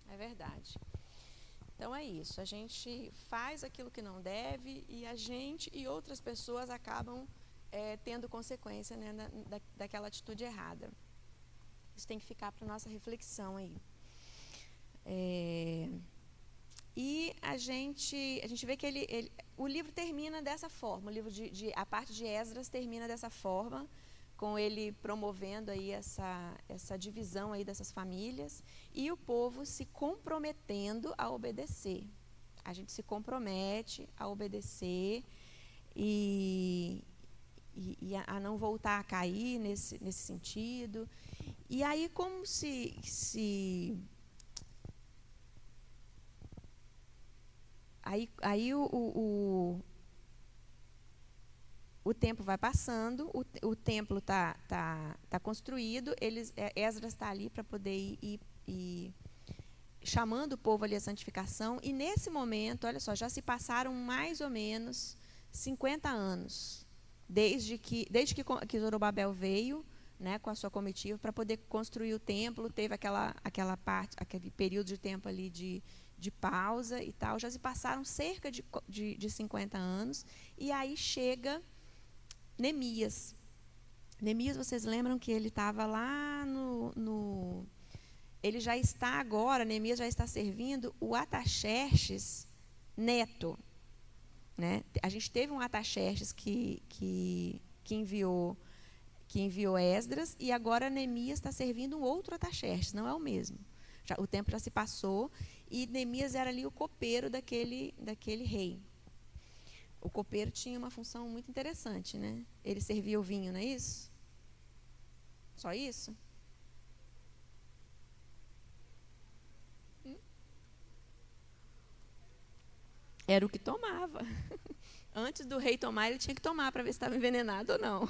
É verdade. Então é isso, a gente faz aquilo que não deve e a gente e outras pessoas acabam tendo consequência, né, daquela atitude errada. Isso tem que ficar para a nossa reflexão aí. E a gente vê que o livro termina dessa forma, o livro a parte de Esdras termina dessa forma, com ele promovendo aí essa divisão aí dessas famílias e o povo se comprometendo a obedecer. A gente se compromete a obedecer e a não voltar a cair nesse sentido. E aí, como se aí o tempo vai passando, o templo tá construído, Esdras está ali para poder ir chamando o povo ali à santificação, e nesse momento, olha só, já se passaram mais ou menos 50 anos, desde que Zorobabel veio, né, com a sua comitiva, para poder construir o templo, teve aquele período de tempo ali de pausa e tal, já se passaram cerca de 50 anos, e aí chega Neemias. Neemias, vocês lembram que ele estava lá ele já está agora, Neemias já está servindo o Ataxerxes Neto. Né? A gente teve um Ataxerxes que enviou Esdras, e agora Neemias está servindo um outro Ataxerxes, não é o mesmo. O tempo já se passou, e Neemias era ali o copeiro daquele rei. O copeiro tinha uma função muito interessante, né? Ele servia o vinho, não é isso? Só isso? Era o que tomava. Antes do rei tomar, ele tinha que tomar para ver se estava envenenado ou não.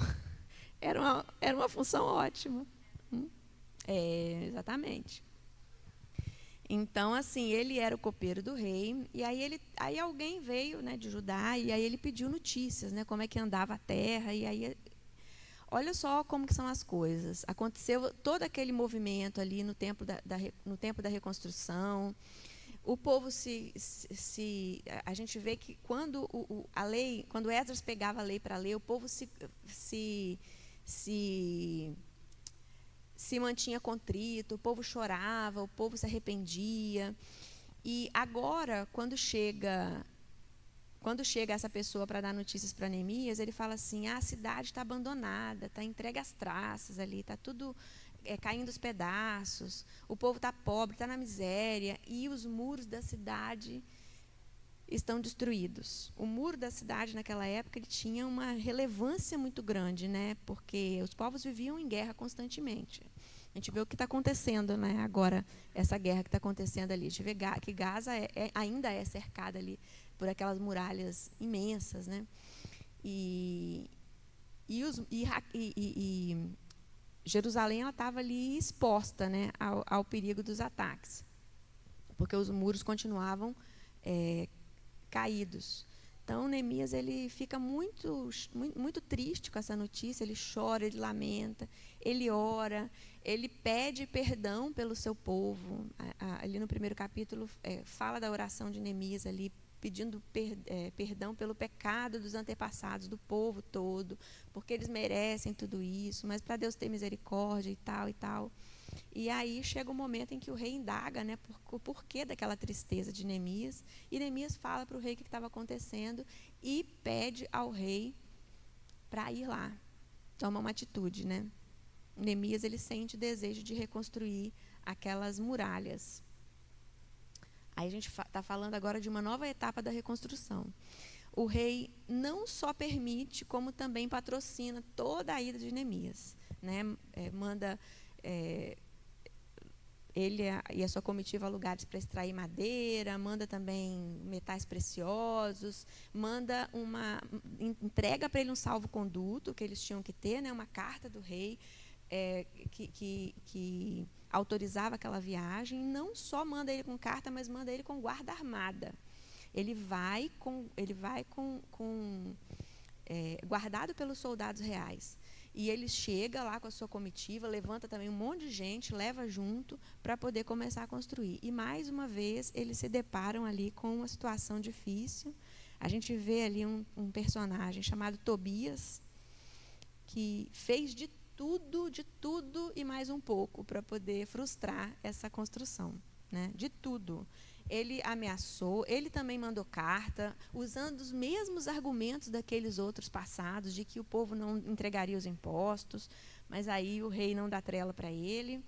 Era uma função ótima. Exatamente. Então, assim, ele era o copeiro do rei, e aí alguém veio, né, de Judá, e aí ele pediu notícias, né, como é que andava a terra, e aí, olha só como que são as coisas. Aconteceu todo aquele movimento ali no tempo da reconstrução. O povo a gente vê que quando a lei, quando Esdras pegava a lei para ler, o povo se mantinha contrito, o povo chorava, o povo se arrependia. E agora, quando chega essa pessoa para dar notícias para Neemias, ele fala assim: a cidade está abandonada, está entregue às traças ali, está tudo caindo aos pedaços, o povo está pobre, está na miséria, e os muros da cidade estão destruídos. O muro da cidade naquela época ele tinha uma relevância muito grande, né? Porque os povos viviam em guerra constantemente. A gente vê o que está acontecendo, né? Agora, essa guerra que está acontecendo ali. A gente vê que Gaza ainda é cercada ali por aquelas muralhas imensas, né? E Jerusalém estava ali exposta, né, ao perigo dos ataques, porque os muros continuavam caídos. Então, Neemias ele fica muito, muito, muito triste com essa notícia, ele chora, ele lamenta, ele ora, ele pede perdão pelo seu povo. Ali no primeiro capítulo, fala da oração de Neemias ali, pedindo perdão pelo pecado dos antepassados, do povo todo, porque eles merecem tudo isso, mas para Deus ter misericórdia e tal e tal. E aí chega um momento em que o rei indaga, né, o porquê daquela tristeza de Neemias, e Neemias fala para o rei o que estava acontecendo e pede ao rei para ir lá, toma uma atitude, né? Neemias ele sente o desejo de reconstruir aquelas muralhas. Aí a gente está falando agora de uma nova etapa da reconstrução. O rei não só permite, como também patrocina toda a ida de Neemias, né? Manda ele e a sua comitiva a lugares para extrair madeira, manda também metais preciosos, entrega para ele um salvo-conduto que eles tinham que ter, né? Uma carta do rei que autorizava aquela viagem. Não só manda ele com carta, mas manda ele com guarda armada. Ele vai guardado pelos soldados reais. E ele chega lá com a sua comitiva, levanta também um monte de gente, leva junto para poder começar a construir. E mais uma vez eles se deparam ali com uma situação difícil. A gente vê ali um personagem chamado Tobias, que fez de tudo e mais um pouco para poder frustrar essa construção, né? De tudo. ele ameaçou, ele também mandou carta, usando os mesmos argumentos daqueles outros passados, de que o povo não entregaria os impostos, mas aí o rei não dá trela para ele.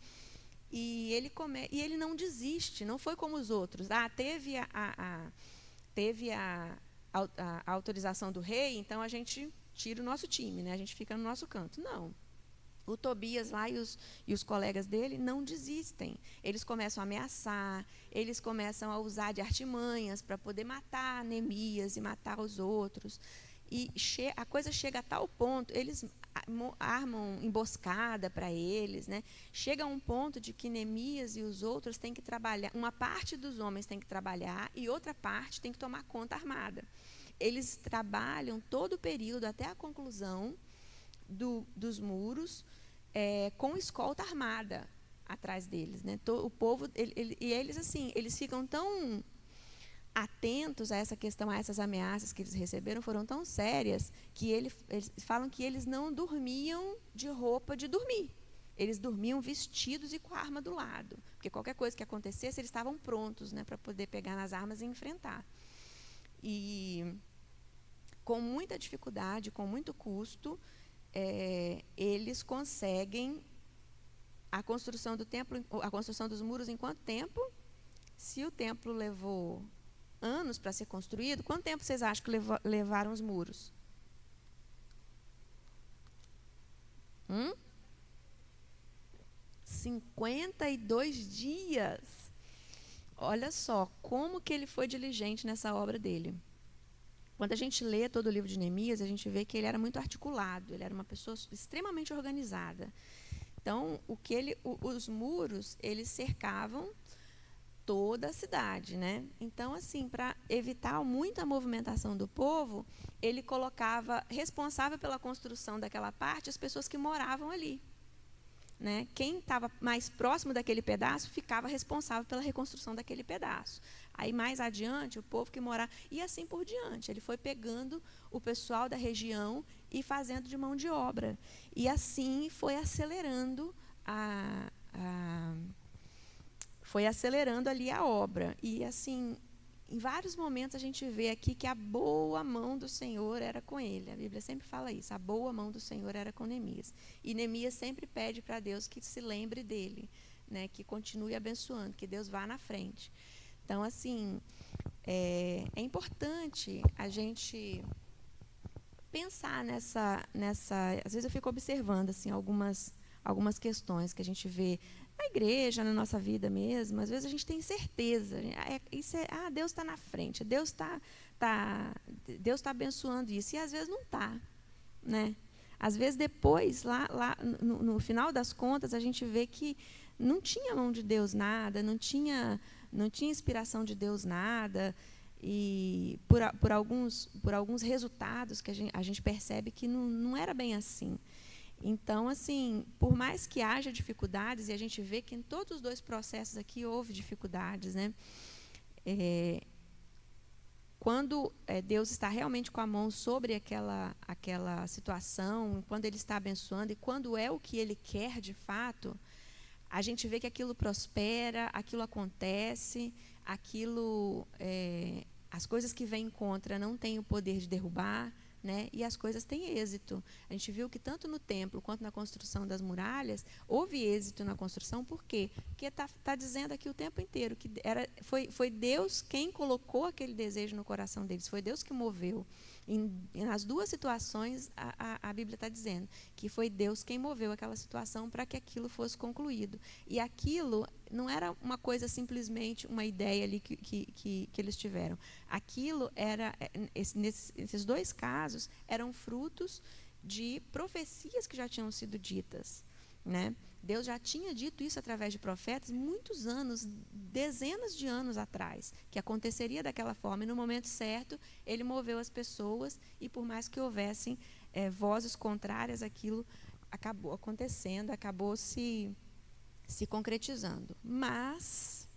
E ele não desiste, não foi como os outros. Teve a autorização do rei, então a gente tira o nosso time, né? A gente fica no nosso canto. Não. O Tobias lá e os colegas dele não desistem. Eles começam a ameaçar, eles começam a usar de artimanhas para poder matar Neemias e matar os outros. E a coisa chega a tal ponto, eles armam emboscada para eles, né? Chega a um ponto de que Neemias e os outros têm que trabalhar, uma parte dos homens tem que trabalhar e outra parte tem que tomar conta armada. Eles trabalham todo o período até a conclusão dos muros, com escolta armada atrás deles, né? O povo, e eles assim, eles ficam tão atentos a essa questão, a essas ameaças que eles receberam, foram tão sérias que eles falam que eles não dormiam de roupa de dormir. Eles dormiam vestidos e com a arma do lado, porque qualquer coisa que acontecesse, eles estavam prontos, né, para poder pegar nas armas e enfrentar. E com muita dificuldade, com muito custo, eles conseguem a construção do templo, a construção dos muros em quanto tempo? Se o templo levou anos para ser construído, quanto tempo vocês acham que levaram os muros? 52 dias. Olha só, como que ele foi diligente nessa obra dele. Quando a gente lê todo o livro de Neemias, a gente vê que ele era muito articulado, ele era uma pessoa extremamente organizada. Então, os muros, eles cercavam toda a cidade, né? Então, assim, para evitar muita movimentação do povo, ele colocava responsável pela construção daquela parte as pessoas que moravam ali, né? Quem estava mais próximo daquele pedaço ficava responsável pela reconstrução daquele pedaço. Aí, mais adiante, o povo que morava... E assim por diante. Ele foi pegando o pessoal da região e fazendo de mão de obra. E assim foi acelerando foi acelerando ali a obra. E, assim, em vários momentos a gente vê aqui que a boa mão do Senhor era com ele. A Bíblia sempre fala isso, a boa mão do Senhor era com Neemias. E Neemias sempre pede para Deus que se lembre dele, né, que continue abençoando, que Deus vá na frente. Então, assim, é importante a gente pensar nessa... Às vezes eu fico observando assim, algumas questões que a gente vê na igreja, na nossa vida mesmo. Às vezes a gente tem certeza, Deus está na frente, Deus tá abençoando isso, e às vezes não está, né? Às vezes depois, lá no final das contas, a gente vê que não tinha mão de Deus nada, não tinha inspiração de Deus nada, e por alguns resultados que a gente percebe que não era bem assim. Então, assim, por mais que haja dificuldades, e a gente vê que em todos os dois processos aqui houve dificuldades, né? Quando Deus está realmente com a mão sobre aquela situação, quando Ele está abençoando, e quando é o que Ele quer de fato, a gente vê que aquilo prospera, aquilo acontece, as coisas que vêm contra não têm o poder de derrubar, né? E as coisas têm êxito. A gente viu que tanto no templo quanto na construção das muralhas houve êxito na construção. Por quê? Porque está dizendo aqui o tempo inteiro que foi Deus quem colocou aquele desejo no coração deles, foi Deus que moveu. Nas duas situações, a Bíblia está dizendo que foi Deus quem moveu aquela situação para que aquilo fosse concluído. E aquilo não era uma coisa simplesmente uma ideia ali que eles tiveram. Aquilo era, nesses dois casos, eram frutos de profecias que já tinham sido ditas, né? Deus já tinha dito isso através de profetas muitos anos, dezenas de anos atrás, que aconteceria daquela forma, e no momento certo Ele moveu as pessoas, e por mais que houvessem vozes contrárias, aquilo acabou acontecendo, acabou se concretizando. Mas,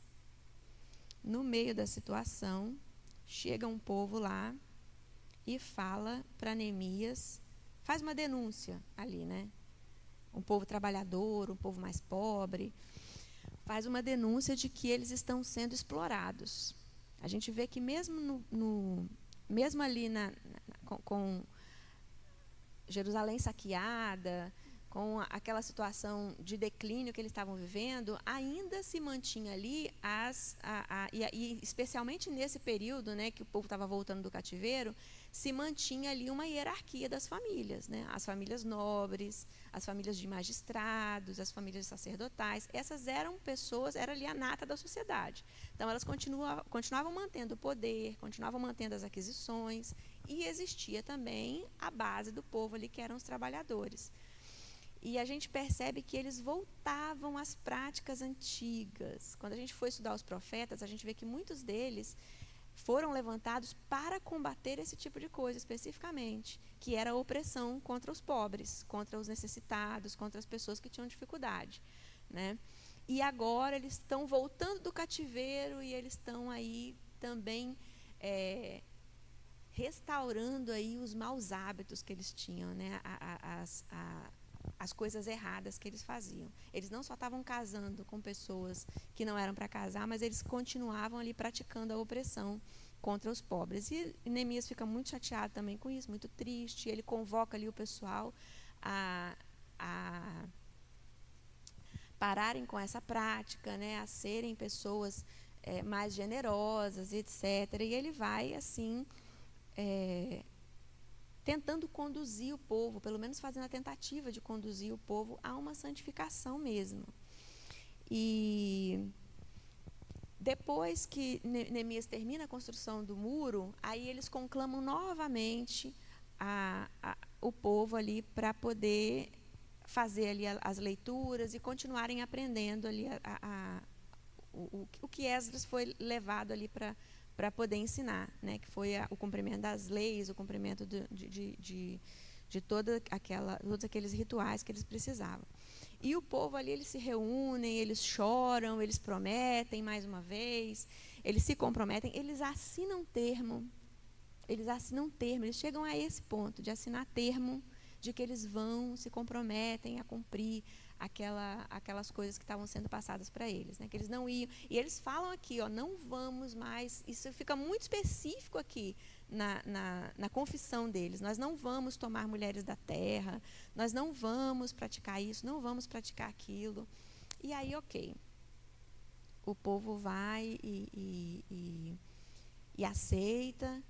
no meio da situação, chega um povo lá e fala para Neemias, faz uma denúncia ali, né? Um povo trabalhador, um povo mais pobre, faz uma denúncia de que eles estão sendo explorados. A gente vê que mesmo ali com Jerusalém saqueada, com aquela situação de declínio que eles estavam vivendo, ainda se mantinha ali, e especialmente nesse período, né, que o povo estava voltando do cativeiro, se mantinha ali uma hierarquia das famílias, né, as famílias nobres, as famílias de magistrados, as famílias sacerdotais. Essas eram pessoas, era ali a nata da sociedade. Então, elas continuavam mantendo o poder, continuavam mantendo as aquisições, e existia também a base do povo ali, que eram os trabalhadores. E a gente percebe que eles voltavam às práticas antigas. Quando a gente foi estudar os profetas, a gente vê que muitos deles foram levantados para combater esse tipo de coisa especificamente, que era a opressão contra os pobres, contra os necessitados, contra as pessoas que tinham dificuldade, né? E agora eles estão voltando do cativeiro e eles estão aí também restaurando aí os maus hábitos que eles tinham, né? As coisas erradas que eles faziam. Eles não só estavam casando com pessoas que não eram para casar, mas eles continuavam ali praticando a opressão contra os pobres. E Neemias fica muito chateado também com isso, muito triste. Ele convoca ali o pessoal a pararem com essa prática, né, a serem pessoas mais generosas, etc. E ele vai, assim, tentando conduzir o povo, pelo menos fazendo a tentativa de conduzir o povo a uma santificação mesmo. E depois que Neemias termina a construção do muro, aí eles conclamam novamente o povo ali para poder fazer ali as leituras e continuarem aprendendo ali o que Esdras foi levado ali para poder ensinar, né, que foi o cumprimento das leis, o cumprimento de todos aqueles rituais que eles precisavam. E o povo ali, eles se reúnem, eles choram, eles prometem mais uma vez, eles se comprometem, eles assinam termo, eles chegam a esse ponto de assinar termo de que eles vão, se comprometem a cumprir aquelas coisas que estavam sendo passadas para eles, né? Que eles não iam. E eles falam aqui, ó, não vamos mais, isso fica muito específico aqui na confissão deles, nós não vamos tomar mulheres da terra, nós não vamos praticar isso, não vamos praticar aquilo. E aí, ok, o povo vai e aceita,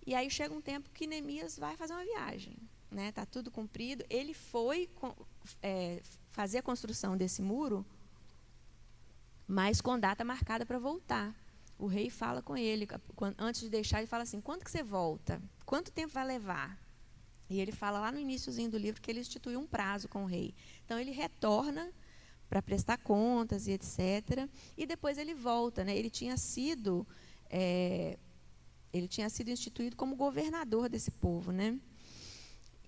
e aí chega um tempo que Neemias vai fazer uma viagem, né? Tá tudo cumprido, ele foi fazer a construção desse muro, mas com data marcada para voltar. O rei fala com ele, antes de deixar, ele fala assim, quando que você volta? Quanto tempo vai levar? E ele fala lá no iniciozinho do livro que ele instituiu um prazo com o rei. Então, ele retorna para prestar contas e etc. E depois ele volta, né? Ele tinha sido instituído como governador desse povo, né?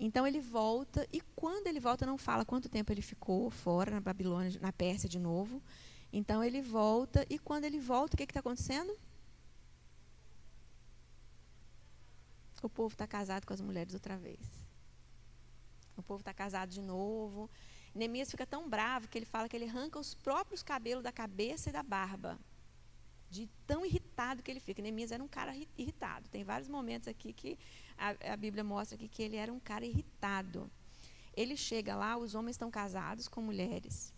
Então, ele volta, e quando ele volta, não fala quanto tempo ele ficou fora, na Babilônia, na Pérsia de novo. Então, ele volta, e quando ele volta, o que está acontecendo? O povo está casado com as mulheres outra vez. O povo está casado de novo. Neemias fica tão bravo que ele fala que ele arranca os próprios cabelos da cabeça e da barba, de tão irritado que ele fica. Neemias era um cara irritado. Tem vários momentos aqui que a Bíblia mostra aqui que ele era um cara irritado. Ele chega lá, os homens estão casados com mulheres.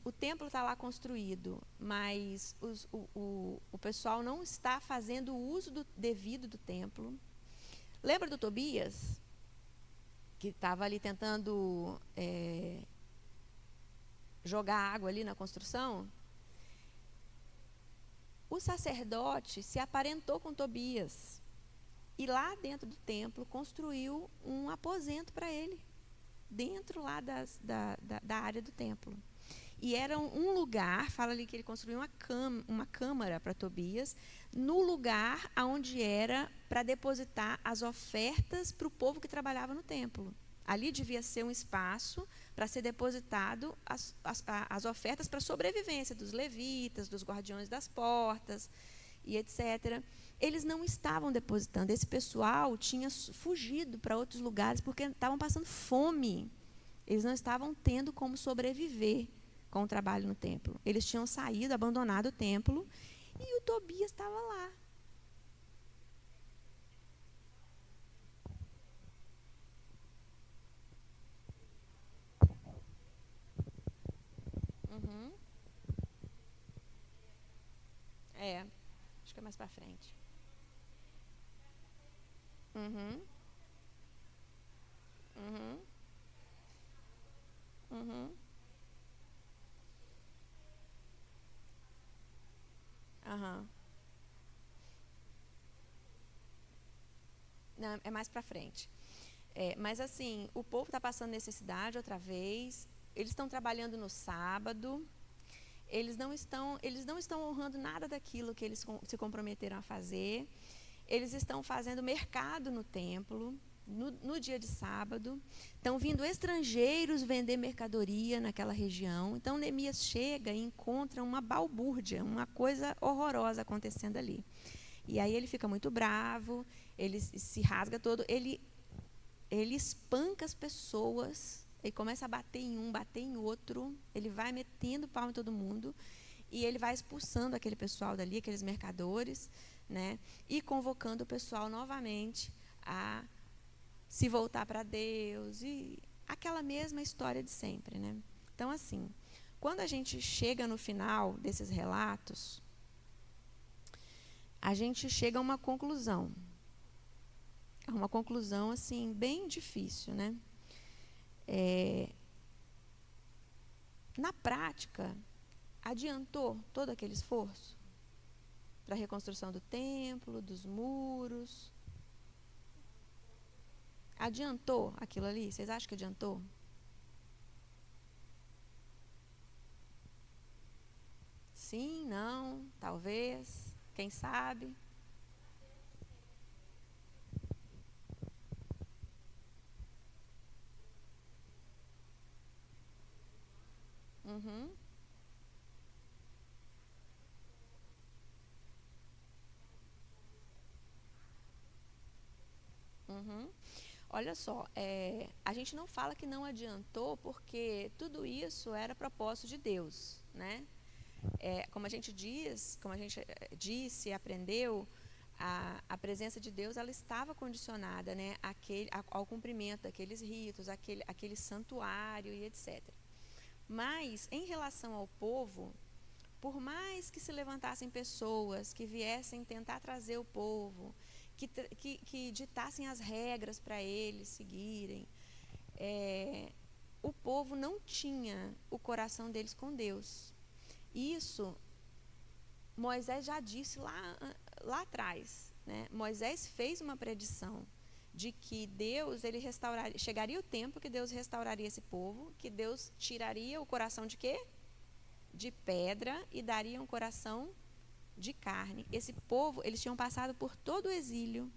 O templo está lá construído, mas o pessoal não está fazendo o uso devido do templo. Lembra do Tobias? Que estava ali tentando jogar água ali na construção? O sacerdote se aparentou com Tobias e lá dentro do templo construiu um aposento para ele, dentro lá da área do templo. E era um lugar, fala ali que ele construiu uma câmara para Tobias, no lugar onde era para depositar as ofertas para o povo que trabalhava no templo. Ali devia ser um espaço para ser depositado as ofertas para a sobrevivência dos levitas, dos guardiões das portas e etc. Eles não estavam depositando. Esse pessoal tinha fugido para outros lugares porque estavam passando fome. Eles não estavam tendo como sobreviver com o trabalho no templo. Eles tinham saído, abandonado o templo, e o Tobias estava lá. Uhum. Acho que é mais para frente. Uhum. Uhum. Uhum. Aham. Não, é mais para frente. Mas assim, o povo está passando necessidade outra vez. Eles estão trabalhando no sábado. Eles não estão honrando nada daquilo que eles se comprometeram a fazer. Eles estão fazendo mercado no templo, no dia de sábado. Estão vindo estrangeiros vender mercadoria naquela região. Então, Neemias chega e encontra uma balbúrdia, uma coisa horrorosa acontecendo ali. E aí ele fica muito bravo, ele se rasga todo, ele espanca as pessoas, ele começa a bater em um, bater em outro, ele vai metendo pau em todo mundo, e ele vai expulsando aquele pessoal dali, aqueles mercadores, né, e convocando o pessoal novamente a se voltar para Deus, e aquela mesma história de sempre, né? Então, assim, quando a gente chega no final desses relatos, a gente chega a uma conclusão. É uma conclusão, assim, bem difícil, né? Na prática, adiantou todo aquele esforço para a reconstrução do templo, dos muros? Adiantou aquilo ali? Vocês acham que adiantou? Sim, não, talvez, quem sabe? Uhum, uhum. Olha só, a gente não fala que não adiantou porque tudo isso era propósito de Deus, né? Como a gente diz, como a gente disse, aprendeu, a presença de Deus ela estava condicionada, né, ao cumprimento daqueles ritos, aquele santuário e etc. Mas, em relação ao povo, por mais que se levantassem pessoas que viessem tentar trazer o povo, que ditassem as regras para eles seguirem, o povo não tinha o coração deles com Deus. Isso Moisés já disse lá atrás, né? Moisés fez uma predição de que Deus, chegaria o tempo que Deus restauraria esse povo, que Deus tiraria o coração de quê? De pedra e daria um coração de carne. Esse povo, eles tinham passado por todo o exílio,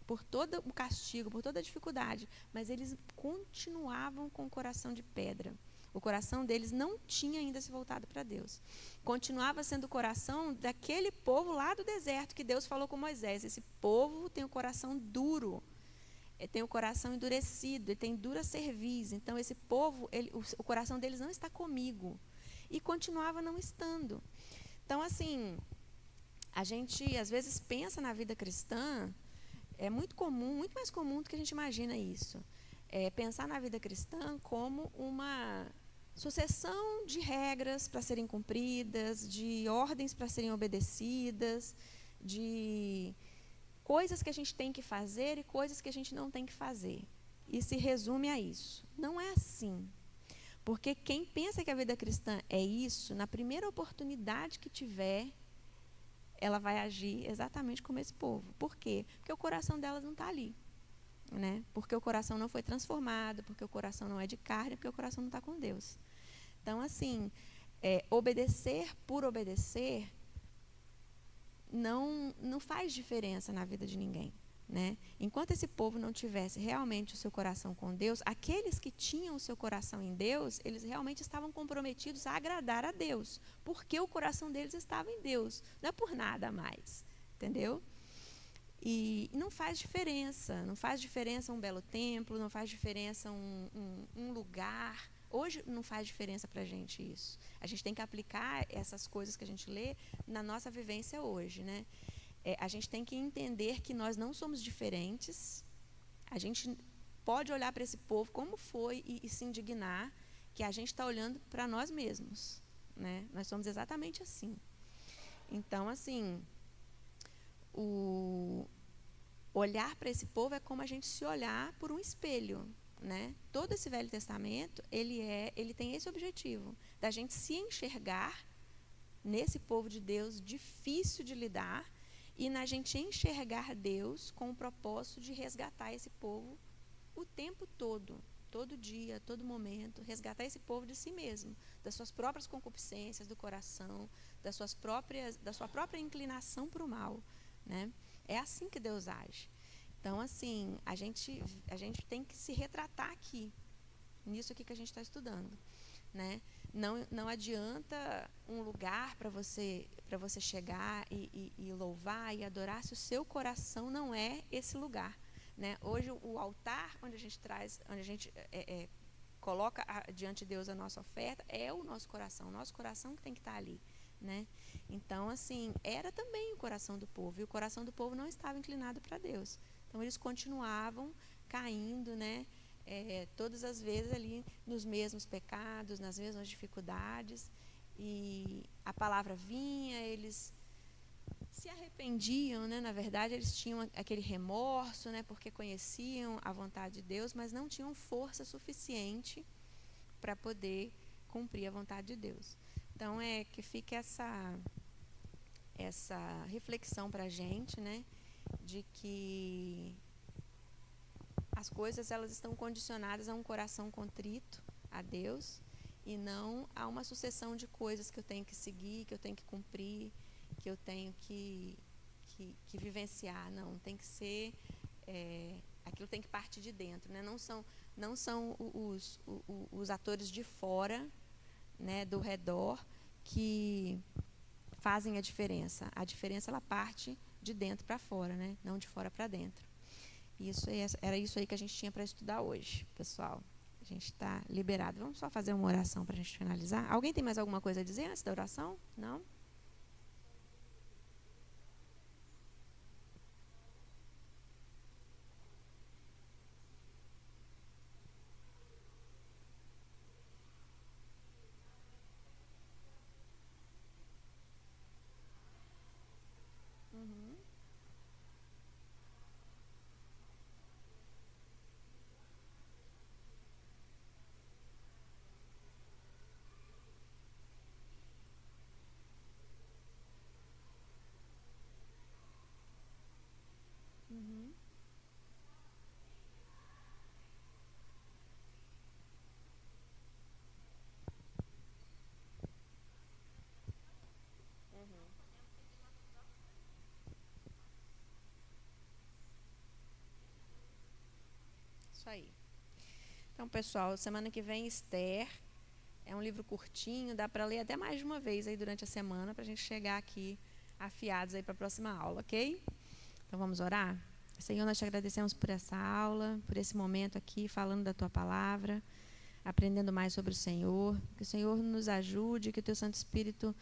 por todo o castigo, por toda a dificuldade, mas eles continuavam com o coração de pedra. O coração deles não tinha ainda se voltado para Deus. Continuava sendo o coração daquele povo lá do deserto que Deus falou com Moisés. Esse povo tem o coração duro, tem o coração endurecido, tem dura cerviz. Então, esse povo, o coração deles não está comigo. E continuava não estando. Então, assim, a gente às vezes pensa na vida cristã, é muito comum, muito mais comum do que a gente imagina isso. Pensar na vida cristã como uma sucessão de regras para serem cumpridas, de ordens para serem obedecidas, de coisas que a gente tem que fazer e coisas que a gente não tem que fazer. E se resume a isso. Não é assim. Porque quem pensa que a vida cristã é isso, na primeira oportunidade que tiver, ela vai agir exatamente como esse povo. Por quê? Porque o coração delas não está ali. Né? Porque o coração não foi transformado, porque o coração não é de carne, porque o coração não está com Deus. Então, assim, obedecer por obedecer não faz diferença na vida de ninguém. Né? Enquanto esse povo não tivesse realmente o seu coração com Deus, aqueles que tinham o seu coração em Deus, eles realmente estavam comprometidos a agradar a Deus, porque o coração deles estava em Deus, não é por nada mais, entendeu? E não faz diferença. Não faz diferença um belo templo, não faz diferença um lugar. Hoje não faz diferença para a gente isso. A gente tem que aplicar essas coisas que a gente lê na nossa vivência hoje, né? A gente tem que entender que nós não somos diferentes. A gente pode olhar para esse povo como foi e se indignar que a gente está olhando para nós mesmos, né? Nós somos exatamente assim. Então, assim, olhar para esse povo é como a gente se olhar por um espelho, né? Todo esse Velho Testamento, ele tem esse objetivo, da gente se enxergar nesse povo de Deus difícil de lidar e na gente enxergar Deus com o propósito de resgatar esse povo o tempo todo, todo dia, todo momento, resgatar esse povo de si mesmo, das suas próprias concupiscências do coração, da sua própria inclinação para o mal, né? É assim que Deus age. Então, assim, a gente tem que se retratar aqui, nisso aqui que a gente está estudando, né? Não adianta um lugar para você chegar e louvar e adorar se o seu coração não é esse lugar, né? Hoje o altar onde a gente coloca diante de Deus a nossa oferta é o nosso coração que tem que estar ali, né? Então, assim, era também o coração do povo, e o coração do povo não estava inclinado para Deus. Então, eles continuavam caindo, né? Todas as vezes ali nos mesmos pecados, nas mesmas dificuldades, e a palavra vinha, eles se arrependiam, né? Na verdade, eles tinham aquele remorso, né? Porque conheciam a vontade de Deus, mas não tinham força suficiente para poder cumprir a vontade de Deus. Então, que fica essa reflexão para a gente, né? De que as coisas elas estão condicionadas a um coração contrito a Deus e não a uma sucessão de coisas que eu tenho que seguir, que eu tenho que cumprir, que eu tenho que vivenciar. Não, tem que ser aquilo tem que partir de dentro, né? Não são os atores de fora, né, do redor que fazem a diferença. A diferença ela parte de dentro para fora, né? Não de fora para dentro. Era isso aí que a gente tinha para estudar hoje, pessoal. A gente está liberado. Vamos só fazer uma oração para a gente finalizar. Alguém tem mais alguma coisa a dizer antes da oração? Não? Uhum. Uhum. Uhum. Isso aí. Então, pessoal, semana que vem, Esther. É um livro curtinho, dá para ler até mais de uma vez aí durante a semana, para a gente chegar aqui afiados aí para a próxima aula, ok? Então, vamos orar? Senhor, nós te agradecemos por essa aula, por esse momento aqui, falando da Tua palavra, aprendendo mais sobre o Senhor. Que o Senhor nos ajude, que o Teu Santo Espírito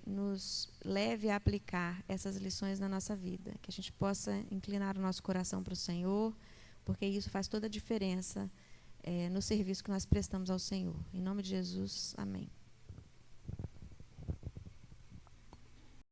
nos leve a aplicar essas lições na nossa vida. Que a gente possa inclinar o nosso coração para o Senhor, porque isso faz toda a diferença no serviço que nós prestamos ao Senhor. Em nome de Jesus, amém.